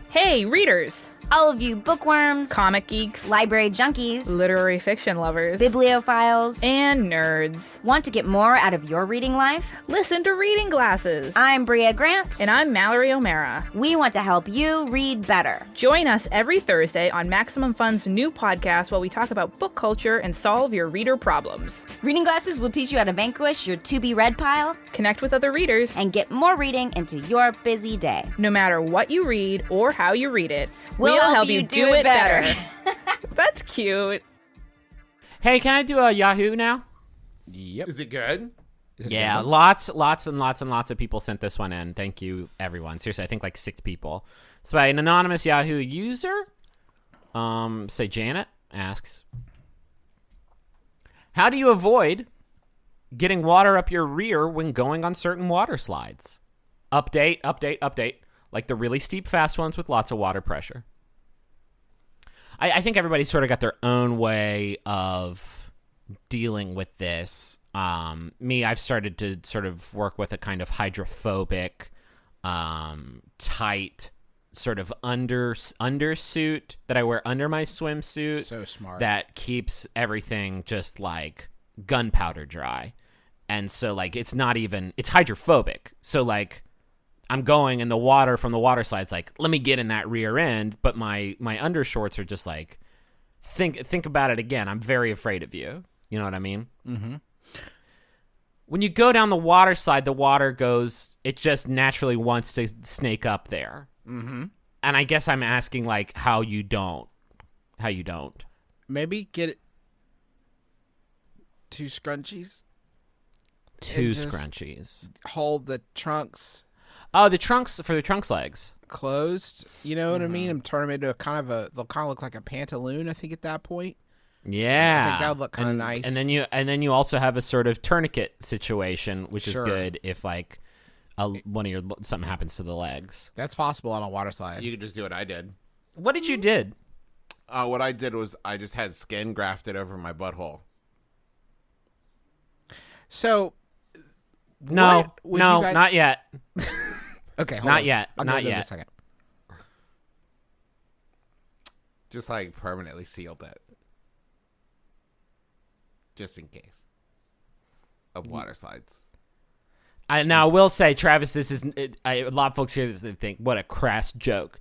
Hey, readers! All of you bookworms, Comic geeks, library junkies, literary fiction lovers, bibliophiles, and nerds. want to get more out of your reading life? Listen to Reading Glasses. I'm Bria Grant. And I'm Mallory O'Mara. We want to help you read better. Join us every Thursday on Maximum Fun's new podcast while we talk about book culture and solve your reader problems. Reading Glasses will teach you how to vanquish your to-be-read pile Connect with other readers. and get more reading into your busy day. No matter what you read or how you read it, We'll help you do it better. That's cute. Hey, can I do a Yahoo now? Yep. Is it good? Yeah, lots and lots of people sent this one in. Thank you, everyone. Seriously, I think like 6 people. It's by an anonymous Yahoo user. Say Janet asks, how do you avoid getting water up your rear when going on certain water slides? Update. Like the really steep, fast ones with lots of water pressure. I think everybody's sort of got their own way of dealing with this. I've started to sort of work with a kind of hydrophobic, tight sort of undersuit that I wear under my swimsuit. So smart. That keeps everything just like gunpowder dry. And so like it's hydrophobic. So like I'm going and the water from the water slide's like, let me get in that rear end, but my undershorts are just like, think about it again. I'm very afraid of you. You know what I mean? Mm-hmm. When you go down the water slide, the water it just naturally wants to snake up there. Mm-hmm. And I guess I'm asking like how you don't. Maybe get 2 scrunchies. Two And just scrunchies. Hold the trunks Oh, the trunks for the trunks legs. closed. You know what I mean? And turn them into they'll kind of look like a pantaloon, I think, at that point. Yeah, I think that would look kind of nice. And then you also have a sort of tourniquet situation, which is Sure. good if like something happens to the legs. That's possible on a water slide. You could just do what I did. What did you did? What I did was I just had skin grafted over my butthole. So, No, what would you guys- not yet. Okay, hold not on. yet, I'll not go in a yet. second. Just like permanently sealed it. Just in case. Of water slides. Now, I will say, Travis, a lot of folks hear this and think, what a crass joke.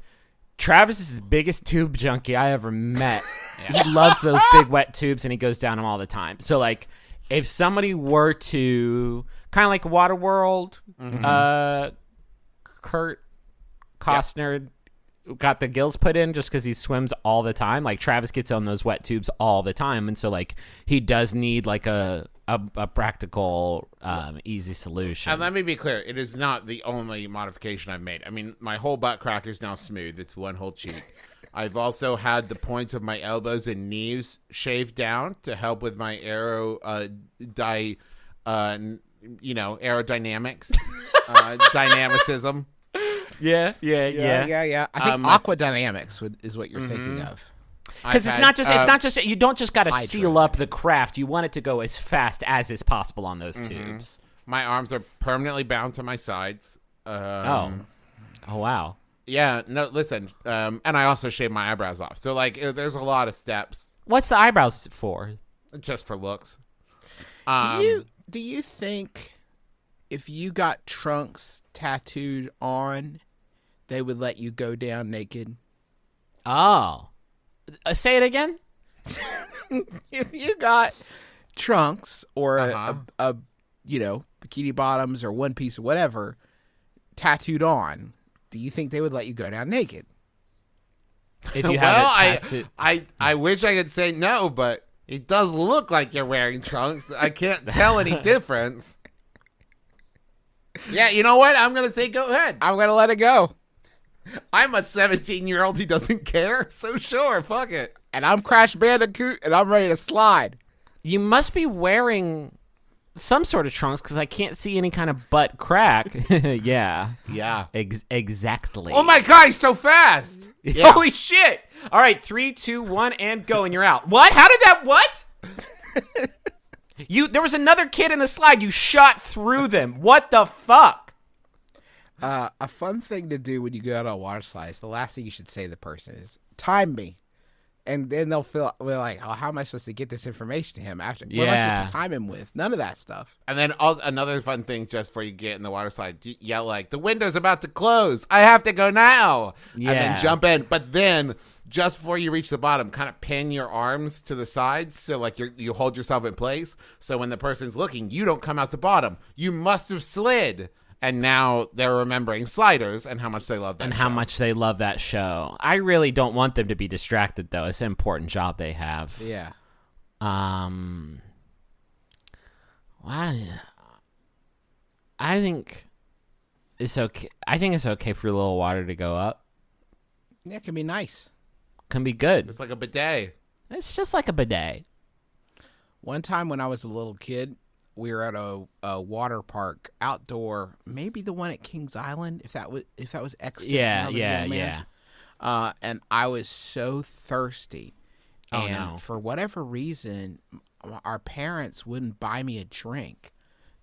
Travis is his biggest tube junkie I ever met. He loves those big wet tubes, and he goes down them all the time. So, like, if somebody were to, kind of like Waterworld, Kurt Costner got the gills put in just because he swims all the time. Like, Travis gets on those wet tubes all the time, and so, like, he does need, like, a practical, easy solution. And let me be clear, it is not the only modification I've made. I mean, my whole butt crack is now smooth. It's one whole cheek. I've also had the points of my elbows and knees shaved down to help with my aerodynamics, dynamicism. Yeah. I think aqua dynamics is what you're thinking of. Because it's not just you don't just got to seal up the craft. You want it to go as fast as is possible on those tubes. My arms are permanently bound to my sides. Oh wow. Yeah, no, listen. And I also shave my eyebrows off. So, like, there's a lot of steps What's the eyebrows for? just for looks. Do you think if you got trunks tattooed on, they would let you go down naked? Oh. Say it again? If you got trunks or Uh-huh. a bikini bottoms or one piece or whatever tattooed on, do you think they would let you go down naked? If you have Well, it tattooed. I wish I could say no, but it does look like you're wearing trunks. I can't tell any difference. Yeah, you know what? I'm going to say go ahead. I'm gonna let it go. I'm a 17-year-old who doesn't care, so sure, fuck it. And I'm Crash Bandicoot, and I'm ready to slide. You must be wearing some sort of trunks because I can't see any kind of butt crack. Yeah. Yeah. Exactly. Oh my god, he's so fast. Yeah. Holy shit! All right, 3, 2, 1, and go, and you're out. What? How did that? What? There was another kid in the slide. You shot through them. What the fuck? A fun thing to do when you go out on water slides, the last thing you should say to the person is, time me. And then they'll feel like, oh, how am I supposed to get this information to him after? What am I supposed to time him with? None of that stuff. And then also another fun thing just before you get in the water slide, yell like, the window's about to close. I have to go now. Yeah. And then jump in. But then just before you reach the bottom, kind of pin your arms to the sides. So like you hold yourself in place. So when the person's looking, you don't come out the bottom. You must have slid. And now they're remembering sliders and how much they love that And show. how much they love that show. I really don't want them to be distracted, though. It's an important job they have. Yeah. I think it's okay. I think it's okay for a little water to go up. Yeah, it can be nice. Can be good. It's like a bidet. It's just like a bidet. One time when I was a little kid, we were at a water park outdoor, maybe the one at Kings Island, if that was extant. when I was a young man. And I was so thirsty. Oh, And no. for whatever reason, our parents wouldn't buy me a drink.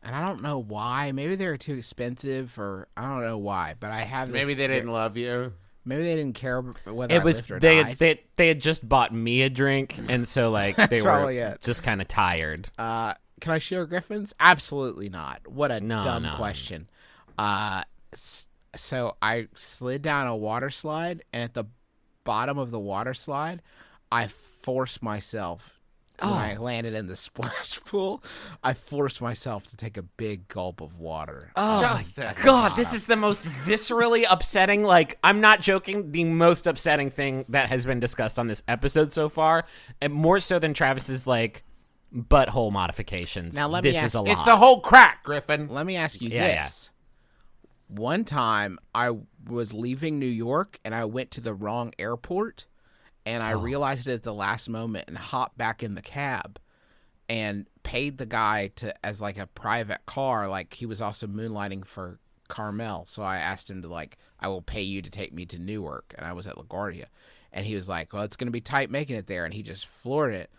And I don't know why. Maybe they were too expensive, or I don't know why. But I have this Maybe they didn't love you. Maybe they didn't care whether It I was lived or they died. they had just bought me a drink, and so like they were probably it. just kind of tired. Can I share Griffins? Absolutely not. What a No, dumb no. question. So I slid down a water slide, and at the bottom of the water slide, I forced myself. When I landed in the splash pool, I forced myself to take a big gulp of water. Oh Just my at the God, this is the most viscerally upsetting, like, I'm not joking, the most upsetting thing that has been discussed on this episode so far, and more so than Travis's, like, butthole modifications. Now, let me this is ask- a lot. It's the whole crack, Griffin. Let me ask you Yeah, this. One time, I was leaving New York, and I went to the wrong airport, and I realized it at the last moment and hopped back in the cab and paid the guy as like a private car. Like, he was also moonlighting for Carmel. So I asked him to, like, I will pay you to take me to Newark. And I was at LaGuardia. And he was like, well, it's going to be tight making it there. And he just floored it.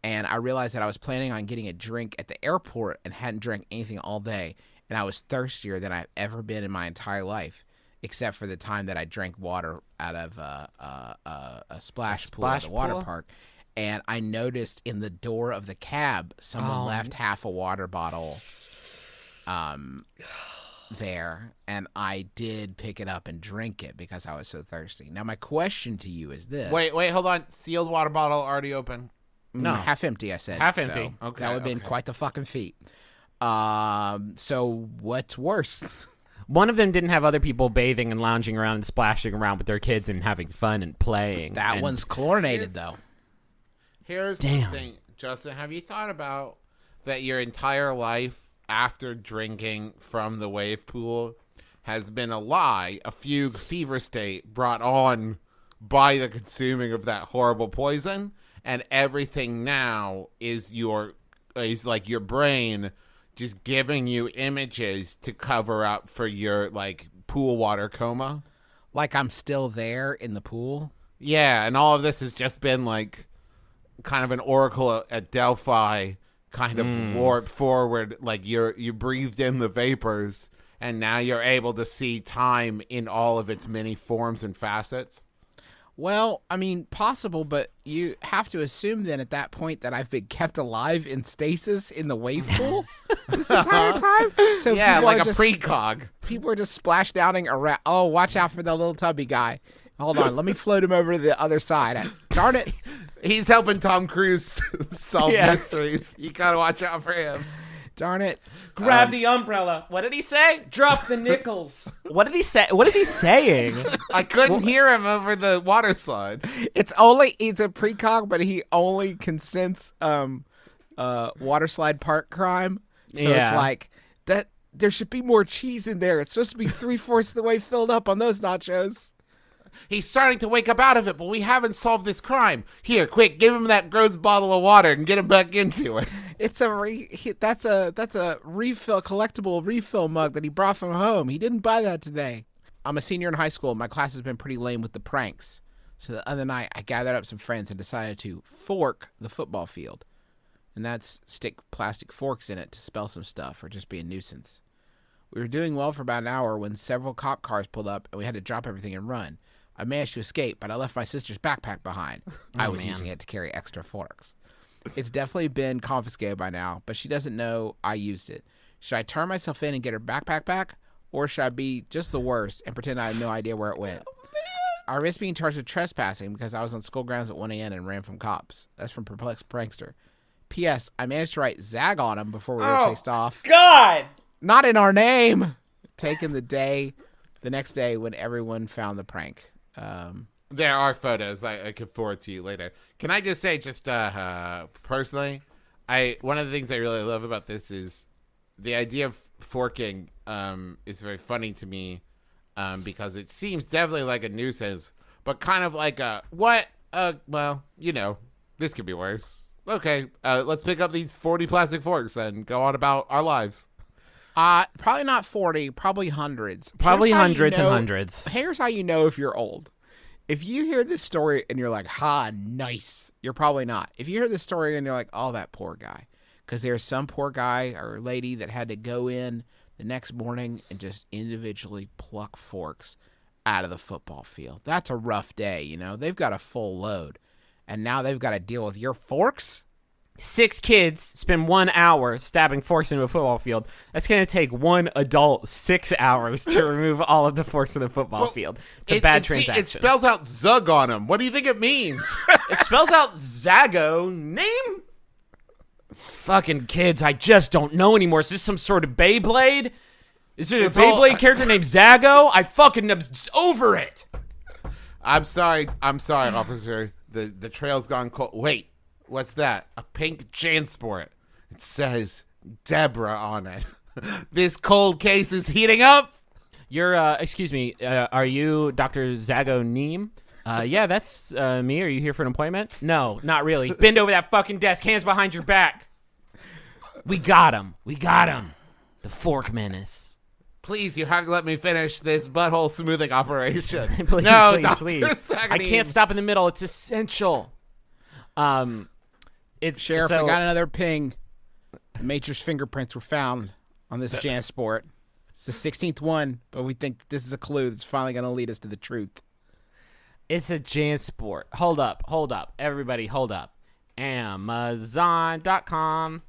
And I realized that I was planning on getting a drink at the airport and hadn't drank anything all day. And I was thirstier than I've ever been in my entire life, except for the time that I drank water out of a splash pool at splash the water pool? park. And I noticed in the door of the cab, someone left half a water bottle there. And I did pick it up and drink it because I was so thirsty. Now, my question to you is this. Wait, hold on. Sealed water bottle already open. No. Half empty, I said. Half so empty. Okay, that would have been okay. quite the fucking feat. So what's worse? One of them didn't have other people bathing and lounging around and splashing around with their kids and having fun and playing. That and one's chlorinated, though. Here's Damn. the thing, Justin. Have you thought about that your entire life after drinking from the wave pool has been a lie, a fugue, fever state brought on by the consuming of that horrible poison, and everything now is like your brain just giving you images to cover up for your like pool water coma? Like I'm still there in the pool. Yeah, and all of this has just been like kind of an oracle at Delphi, kind of warped forward. Like you breathed in the vapors, and now you're able to see time in all of its many forms and facets. Well, I mean, possible, but you have to assume then at that point that I've been kept alive in stasis in the wave pool this entire time. So Yeah, people like are a just, precog. people are just splashdowning around. Oh, watch out for the little tubby guy. Hold on, let me float him over to the other side. Darn it. He's helping Tom Cruise solve Yeah. mysteries. You gotta watch out for him. Darn it. Grab the umbrella. What did he say? Drop the nickels. What did he say? What is he saying? I couldn't hear him over the water slide. It's a precog, but he only consents water slide park crime. So Yeah. it's like that there should be more cheese in there. It's supposed to be 3/4 of the way filled up on those nachos. He's starting to wake up out of it, but we haven't solved this crime. Here, quick, give him that gross bottle of water and get him back into it. It's that's a refill collectible refill mug that he brought from home. He didn't buy that today. I'm a senior in high school. My class has been pretty lame with the pranks. So the other night I gathered up some friends and decided to fork the football field. And that's stick plastic forks in it to spell some stuff or just be a nuisance. We were doing well for about an hour when several cop cars pulled up and we had to drop everything and run. I managed to escape, but I left my sister's backpack behind. I was man. using it to carry extra forks. It's definitely been confiscated by now, but she doesn't know I used it. Should I turn myself in and get her backpack back? Or should I be just the worst and pretend I have no idea where it went? I risk being charged with trespassing because I was on school grounds at 1 a.m. and ran from cops. That's from Perplexed Prankster. P.S. I managed to write Zag on him before we were chased off. God! Not in our name! Taking the next day when everyone found the prank. There are photos I could forward to you later. Can I just say, personally, one of the things I really love about this is the idea of forking is very funny to me because it seems definitely like a nuisance, but kind of like well, this could be worse. Okay, let's pick up these 40 plastic forks and go on about our lives. Probably not 40, probably hundreds. Probably Here's how hundreds you and know- hundreds. Here's how you know if you're old. If you hear this story and you're like, ha, nice, you're probably not. If you hear this story and you're like, oh, that poor guy. Because there's some poor guy or lady that had to go in the next morning and just individually pluck forks out of the football field. That's a rough day, They've got a full load. And now they've got to deal with your forks? 6 kids spend 1 hour stabbing forks into a football field. That's going to take one adult 6 hours to remove all of the forks in the football field. It's a bad transaction. It spells out Zug on them. What do you think it means? It spells out Zago name? Fucking kids, I just don't know anymore. Is this some sort of Beyblade? Is there a Beyblade character named Zago? I fucking am over it. I'm sorry, officer. The trail's gone cold. Wait. What's that? A pink Jansport. It says Deborah on it. This cold case is heating up. You're, excuse me, are you Dr. Zago Neem? Yeah, that's me. Are you here for an appointment? No, not really. Bend over that fucking desk. Hands behind your back. We got him. The fork menace. Please, you have to let me finish this butthole smoothing operation. Please, no, please, Dr. please. Zago I Neem. can't stop in the middle. It's essential. Sheriff, we got another ping. The Matrix fingerprints were found on this Jansport. It's the 16th one, but we think this is a clue that's finally going to lead us to the truth. It's a Jansport. Hold up. Everybody, hold up. Amazon.com.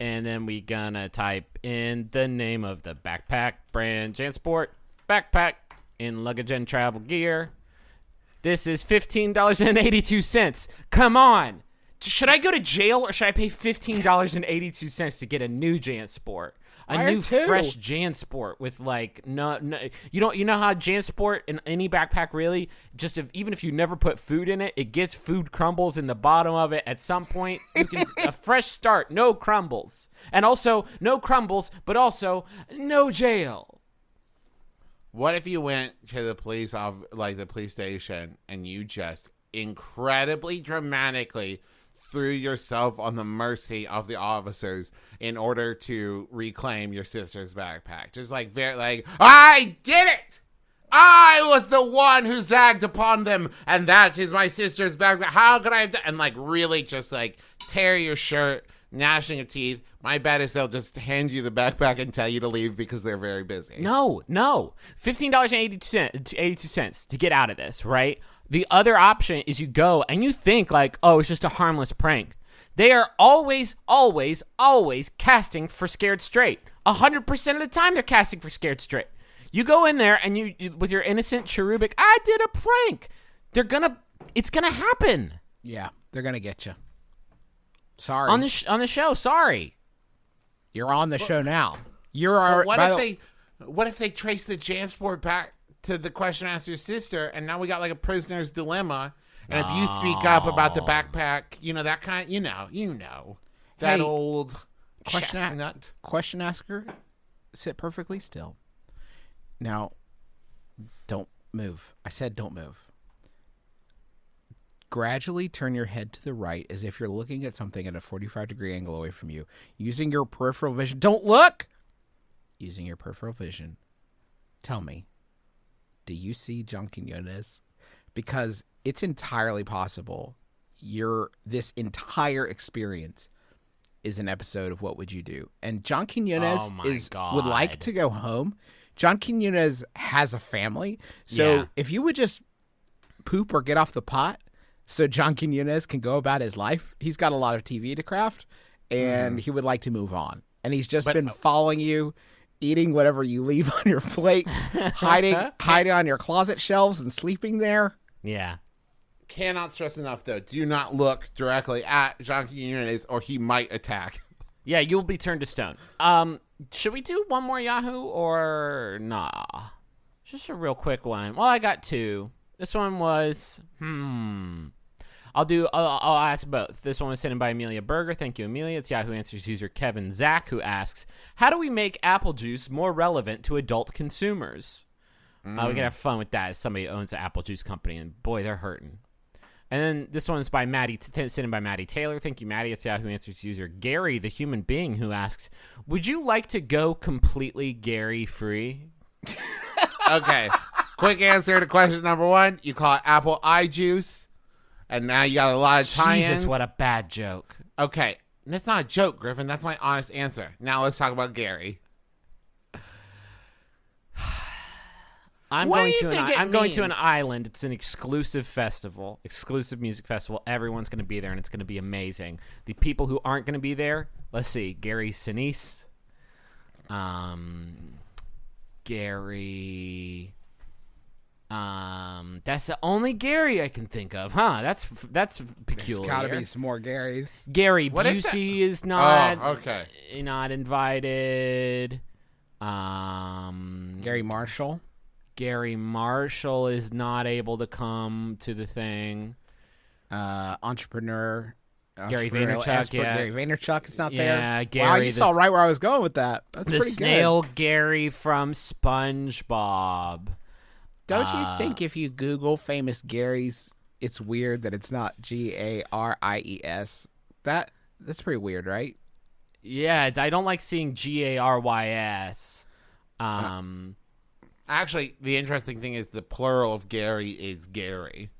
And then we gonna type in the name of the backpack brand Jansport. Backpack in luggage and travel gear. This is $15.82. Come on. Should I go to jail or should I pay $15.82 to get a new Jansport? A new fresh Jansport with no you know how Jansport in any backpack really even if you never put food in it gets food crumbles in the bottom of it at some point. You can a fresh start, no crumbles. And also no crumbles, but also no jail. What if you went to the police the police station and you just incredibly dramatically threw yourself on the mercy of the officers in order to reclaim your sister's backpack? Just I did it! I was the one who zagged upon them, and that is my sister's backpack. How could I have done? And really just tear your shirt, gnashing your teeth. My bet is they'll just hand you the backpack and tell you to leave because they're very busy. No. $15.82 to get out of this, right? The other option is you go and you think it's just a harmless prank. They are always, always, always casting for Scared Straight. 100% of the time they're casting for Scared Straight. You go in there and you with your innocent cherubic, I did a prank. It's gonna happen. Yeah, they're gonna get you. Sorry. On the show, sorry. You're on the show now. What if they trace the Jansport back to the question asked your sister, and now we got a prisoner's dilemma? And if you speak up about the backpack, that kind, that old chestnut. Question asker, sit perfectly still. Now, don't move. I said don't move. Gradually turn your head to the right as if you're looking at something at a 45-degree angle away from you. Using your peripheral vision. Don't look! Using your peripheral vision. Tell me, do you see John Quinones? Because it's entirely possible this entire experience is an episode of What Would You Do? And John Quinones would like to go home. John Quinones has a family. So if you would just poop or get off the pot so John Quinones can go about his life. He's got a lot of TV to craft, and he would like to move on. And he's just been following you, eating whatever you leave on your plate, hiding on your closet shelves and sleeping there. Yeah. Cannot stress enough, though. Do not look directly at John Quinones or he might attack. Yeah, you'll be turned to stone. Should we do one more Yahoo or nah? Just a real quick one. Well, I got two. This one was, I'll ask both. This one was sent in by Amelia Berger. Thank you, Amelia. It's Yahoo Answers user Kevin Zach, who asks, how do we make apple juice more relevant to adult consumers? We can have fun with that as somebody who owns an apple juice company, and boy, they're hurting. And then this one's by Maddie, sent in by Maddie Taylor. Thank you, Maddie. It's Yahoo Answers user Gary, the human being, who asks, would you like to go completely Gary-free? Okay. Quick answer to question number one. You call it apple eye juice, and now you got a lot of tie-ins. Jesus, what a bad joke. Okay. That's not a joke, Griffin. That's my honest answer. Now let's talk about Gary. I'm What going do to you an think it I'm going to an means? island. It's an exclusive festival, exclusive music festival. Everyone's going to be there, and it's going to be amazing. The people who aren't going to be there, let's see, Gary Sinise, Gary. That's the only Gary I can think of, huh? That's peculiar. There's gotta be some more Garys. Gary What is Busey is not. Oh, okay. Not invited. Gary Marshall. Gary Marshall is not able to come to the thing. Entrepreneur. Gary entrepreneurial Vaynerchuk, expert yeah. Gary Vaynerchuk is not Yeah, there. Gary, Wow, you saw right where I was going with that. That's The pretty snail good. Gary from SpongeBob. Don't you think if you Google famous Garys, it's weird that it's not Garies? That's pretty weird, right? Yeah, I don't like seeing Garys. Actually, the interesting thing is the plural of Gary is Gary.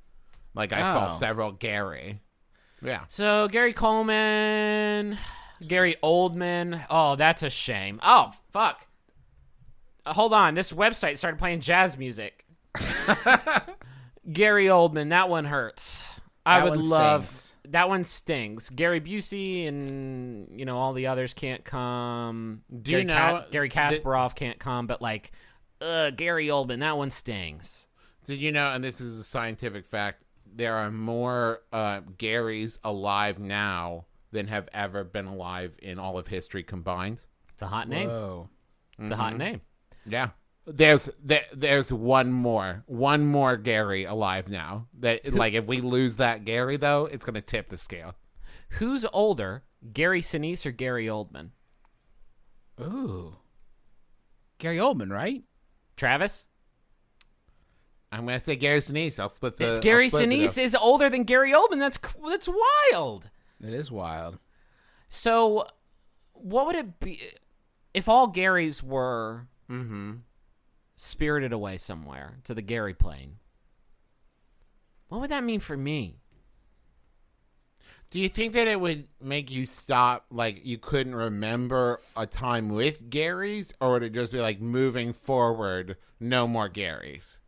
Like, I saw Oh. several Gary. Yeah. So Gary Coleman, Gary Oldman. Oh, that's a shame. Oh, fuck. Hold on. This website started playing jazz music. Gary Oldman, that one hurts. I would love stings. that one stings. Gary Busey and all the others can't come. Do you know Gary Kasparov can't come? But like, Gary Oldman, that one stings. Did you know, and this is a scientific fact, there are more Garys alive now than have ever been alive in all of history combined? It's a hot name. Whoa. It's a hot name. Yeah. There's one more Gary alive now. That like if we lose that Gary though, it's gonna tip the scale. Who's older, Gary Sinise or Gary Oldman? Ooh. Gary Oldman, right? Travis? I'm gonna say Gary Sinise. I'll split the. Gary I'll split the Sinise is older than Gary Oldman. That's wild. It is wild. So, what would it be if all Garys were spirited away somewhere to the Gary plane? What would that mean for me? Do you think that it would make you stop, like you couldn't remember a time with Garys, or would it just be like moving forward, no more Garys?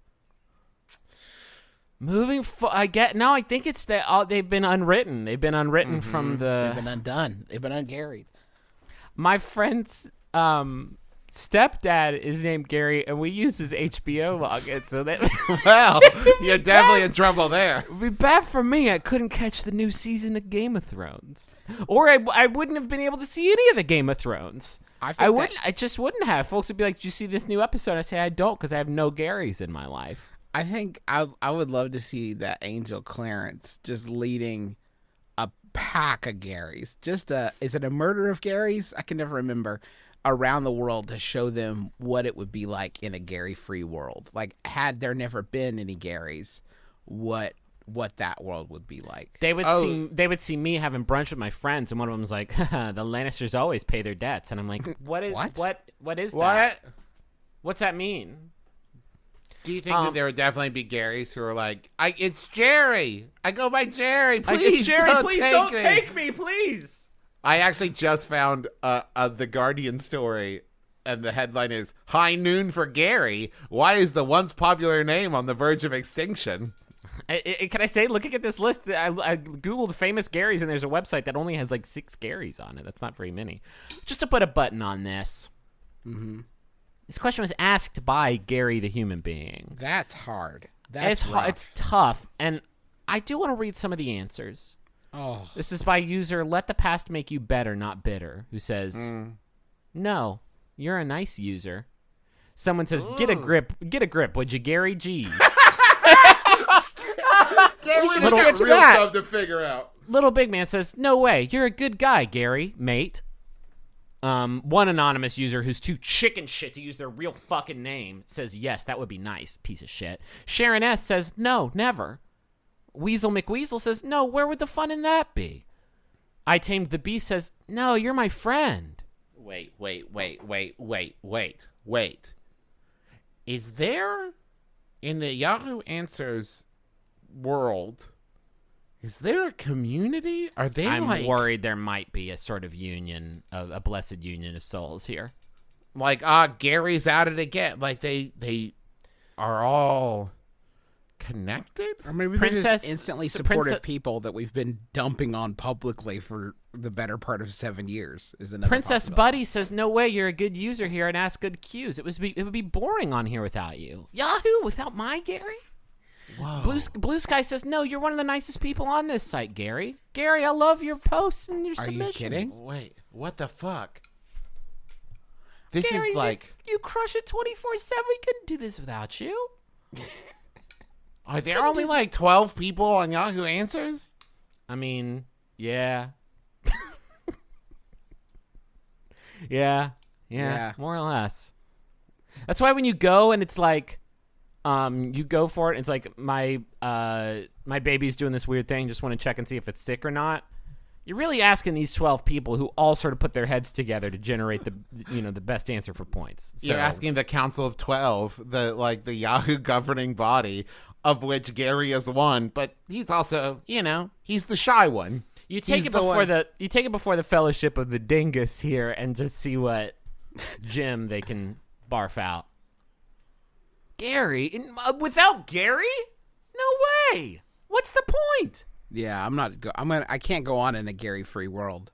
I think it's that they've been unwritten. They've been unwritten from the. They've been undone. They've been ungarried. My friend's stepdad is named Gary, and we use his HBO login, so that Well, you're definitely in trouble there. would be bad for me. I couldn't catch the new season of Game of Thrones, or I wouldn't have been able to see any of the Game of Thrones. I just wouldn't have. Folks would be like, "Did you see this new episode?" I say, "I don't," because I have no Garys in my life. I think I would love to see that Angel Clarence just leading a pack of Garys. Is it a murder of Garys? I can never remember. Around the world to show them what it would be like in a Gary-free world. Like, had there never been any Garys, what that world would be like. They would see me having brunch with my friends, and one of them was like, "The Lannisters always pay their debts," and I'm like, "What is that? What's that mean?" Do you think that there would definitely be Garys who are like, it's Jerry. I go by Jerry. Like, Please, it's Jerry, please don't me. take me, please. I actually just found the Guardian story, and the headline is "High Noon for Gary. Why is the once popular name on the verge of extinction?" Can I say, looking at this list, I Googled famous Garys, and there's a website that only has like 6 Garys on it. That's not very many. Just to put a button on this. Mm-hmm. This question was asked by Gary the human being. That's hard. That's It's tough, and I do want to read some of the answers. Oh. This is by user Let the Past Make You Better, Not Bitter, who says, no, you're a nice user. Someone says, get a grip, would you, Gary? Jeez. We should should get have to real that. stuff to figure out. Little Big Man says, no way, you're a good guy, Gary, mate. One anonymous user who's too chicken shit to use their real fucking name says, yes, that would be nice, piece of shit. Sharon S. says, no, never. Weasel McWeasel says, no, where would the fun in that be? I Tamed the Beast says, no, you're my friend. Wait. Is there, in the Yahoo Answers world, is there a community? Are they I'm worried there might be a sort of union, a blessed union of souls here. like, Gary's at it again? Like, they are all connected? Or maybe they're Princess- just instantly so supportive Princess- people that we've been dumping on publicly for the better part of 7 years. Is another Princess possibility. Buddy says, no way, you're a good user here and ask good cues. It would be boring on here without you. Yahoo, without my Gary? Whoa. Blue Sky says, no, you're one of the nicest people on this site, Gary. Gary, I love your posts and your Are you submissions. kidding? Wait, what the fuck? This Gary, is like, you crush it 24/7. We couldn't do this without you. are there only like 12 people on Yahoo Answers? I mean, yeah. Yeah, more or less. That's why when you go and it's like, you go for it, and it's like my baby's doing this weird thing, just want to check and see if it's sick or not. You're really asking these 12 people who all sort of put their heads together to generate the best answer for points. So, You're asking the Council of 12, the Yahoo governing body, of which Gary is one, but he's also, he's the shy one. You take He's it the before one- you take it before the Fellowship of the Dingus here, and just see what Jim they can barf out. Gary, without Gary, no way. What's the point? Yeah, I can't go on in a Gary-free world.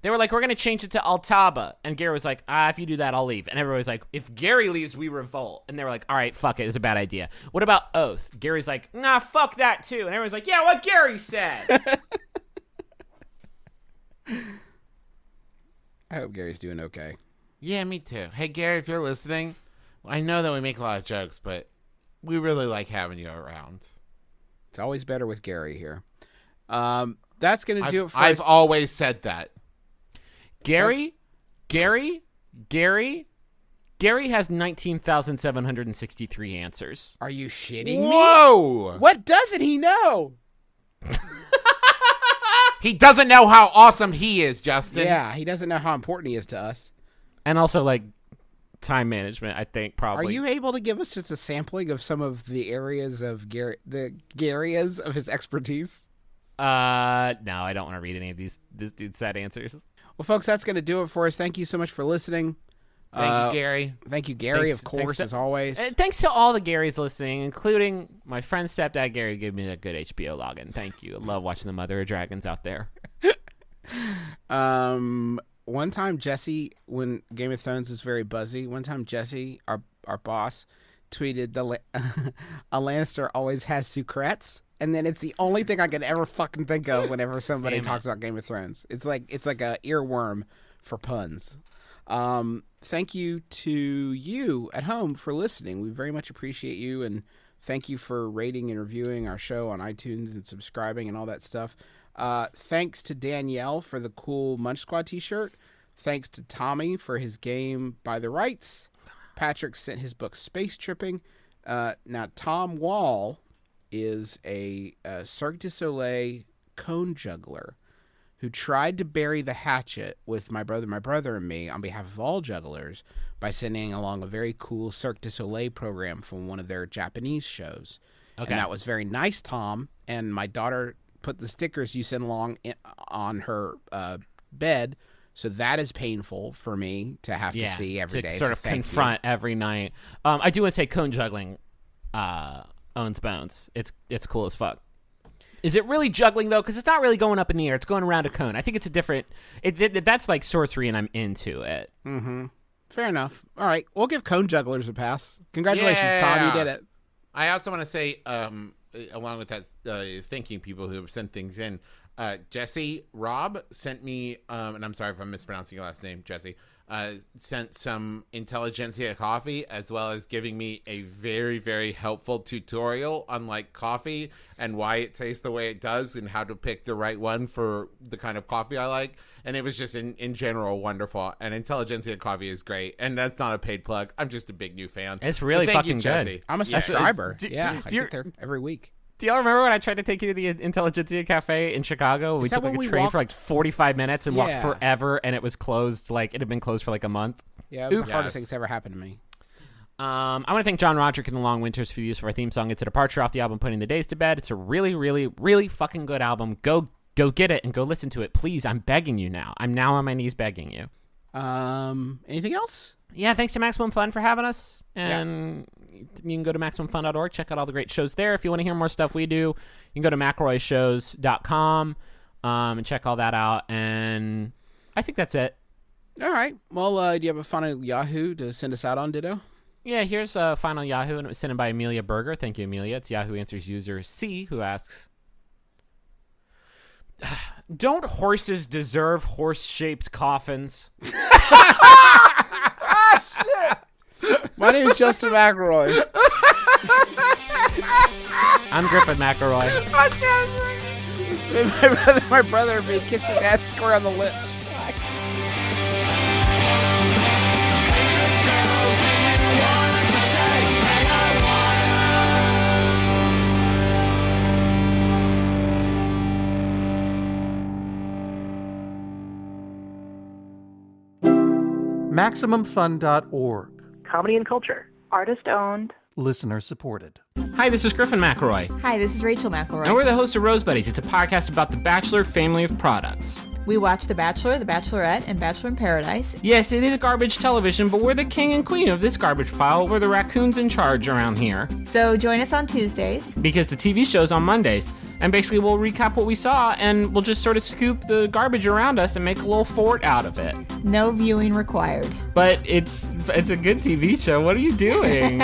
They were like, we're gonna change it to Altaba, and Gary was like, if you do that, I'll leave. And everybody was like, if Gary leaves, we revolt. And they were like, all right, fuck it, it was a bad idea. What about Oath? Gary's like, nah, fuck that too. And everyone's like, yeah, what Gary said. I hope Gary's doing okay. Yeah, me too. Hey, Gary, if you're listening, I know that we make a lot of jokes, but we really like having you around. It's always better with Gary here. That's going to do it for I've us. always said that. Gary has 19,763 answers. Are you shitting me? Whoa! What doesn't he know? He doesn't know how awesome he is, Justin. Yeah, he doesn't know how important he is to us. And also, like, time management, I think, probably. Are you able to give us just a sampling of some of the areas of the areas of his expertise? No, I don't want to read any of this dude's sad answers. Well, folks, that's going to do it for us. Thank you so much for listening. Thank you, Gary. Thank you, Gary, Thanks- of course, thanks as always. Thanks to all the Garys listening, including my friend stepdad Gary, who gave me that good HBO login. Thank you. I love watching the Mother of Dragons out there. One time, Jesse, when Game of Thrones was very buzzy, Jesse, our boss, tweeted a Lannister always has secrets, and then it's the only thing I can ever fucking think of whenever somebody Damn it. talks about Game of Thrones. It's like a earworm for puns. Thank you to you at home for listening. We very much appreciate you, and thank you for rating and reviewing our show on iTunes and subscribing and all that stuff. Thanks to Danielle for the cool Munch Squad t-shirt. Thanks to Tommy for his game By the Rights. Patrick sent his book Space Tripping. Now, Tom Wall is a Cirque du Soleil cone juggler who tried to bury the hatchet with my brother, and me on behalf of all jugglers by sending along a very cool Cirque du Soleil program from one of their Japanese shows. Okay. And that was very nice, Tom. And my daughter put the stickers you sent along on her bed, so that is painful for me to have to see every day. To sort So of thank you. confront every night. I do want to say cone juggling. owns Bones. It's cool as fuck. Is it really juggling though? Because it's not really going up in the air. It's going around a cone. I think it's a different. That's like sorcery, and I'm into it. Mm-hmm. Fair enough. All right, we'll give cone jugglers a pass. Congratulations, Tom. You did it. I also want to say, along with that, thanking people who have sent things in. Jesse Robb sent me, and I'm sorry if I'm mispronouncing your last name, Jesse. Sent some Intelligentsia coffee, as well as giving me a very, very helpful tutorial on like coffee and why it tastes the way it does and how to pick the right one for the kind of coffee I like. And it was just in general wonderful. And Intelligentsia coffee is great. And that's not a paid plug. I'm just a big new fan. It's really so thank fucking you, Jesse. good. I'm a subscriber. I get there every week. Do y'all remember when I tried to take you to the Intelligentsia Cafe in Chicago? We took like a train for like 45 minutes and walked forever, and it was closed. Like it had been closed for like a month. Yeah, it was the hardest thing that's ever happened to me. I want to thank John Roderick and the Long Winters for the use of our theme song. It's a departure off the album Putting the Days to Bed. It's a really, really, really fucking good album. Go get it and go listen to it, please. I'm begging you now. I'm now on my knees begging you. Anything else? Yeah, thanks to Maximum Fun for having us. And you can go to MaximumFun.org, check out all the great shows there. If you want to hear more stuff we do, you can go to McElroyshows.com and check all that out. And I think that's it. All right. Well, do you have a final Yahoo to send us out on, Ditto? Yeah, here's a final Yahoo, and it was sent in by Amelia Berger. Thank you, Amelia. It's Yahoo Answers user C, who asks, don't horses deserve horse-shaped coffins? My name is Justin McElroy. I'm Griffin McElroy. my brother and me kiss your dad square on the lips. MaximumFun.org. Comedy and culture. Artist owned. Listener supported. Hi, this is Griffin McElroy. Hi, this is Rachel McElroy. And we're the hosts of Rose Buddies. It's a podcast about the Bachelor family of products. We watch The Bachelor, The Bachelorette, and Bachelor in Paradise. Yes, it is garbage television, but we're the king and queen of this garbage pile. We're the raccoons in charge around here. So join us on Tuesdays. Because the TV show's on Mondays. And basically we'll recap what we saw, and we'll just sort of scoop the garbage around us and make a little fort out of it. No viewing required. But it's a good TV show. What are you doing?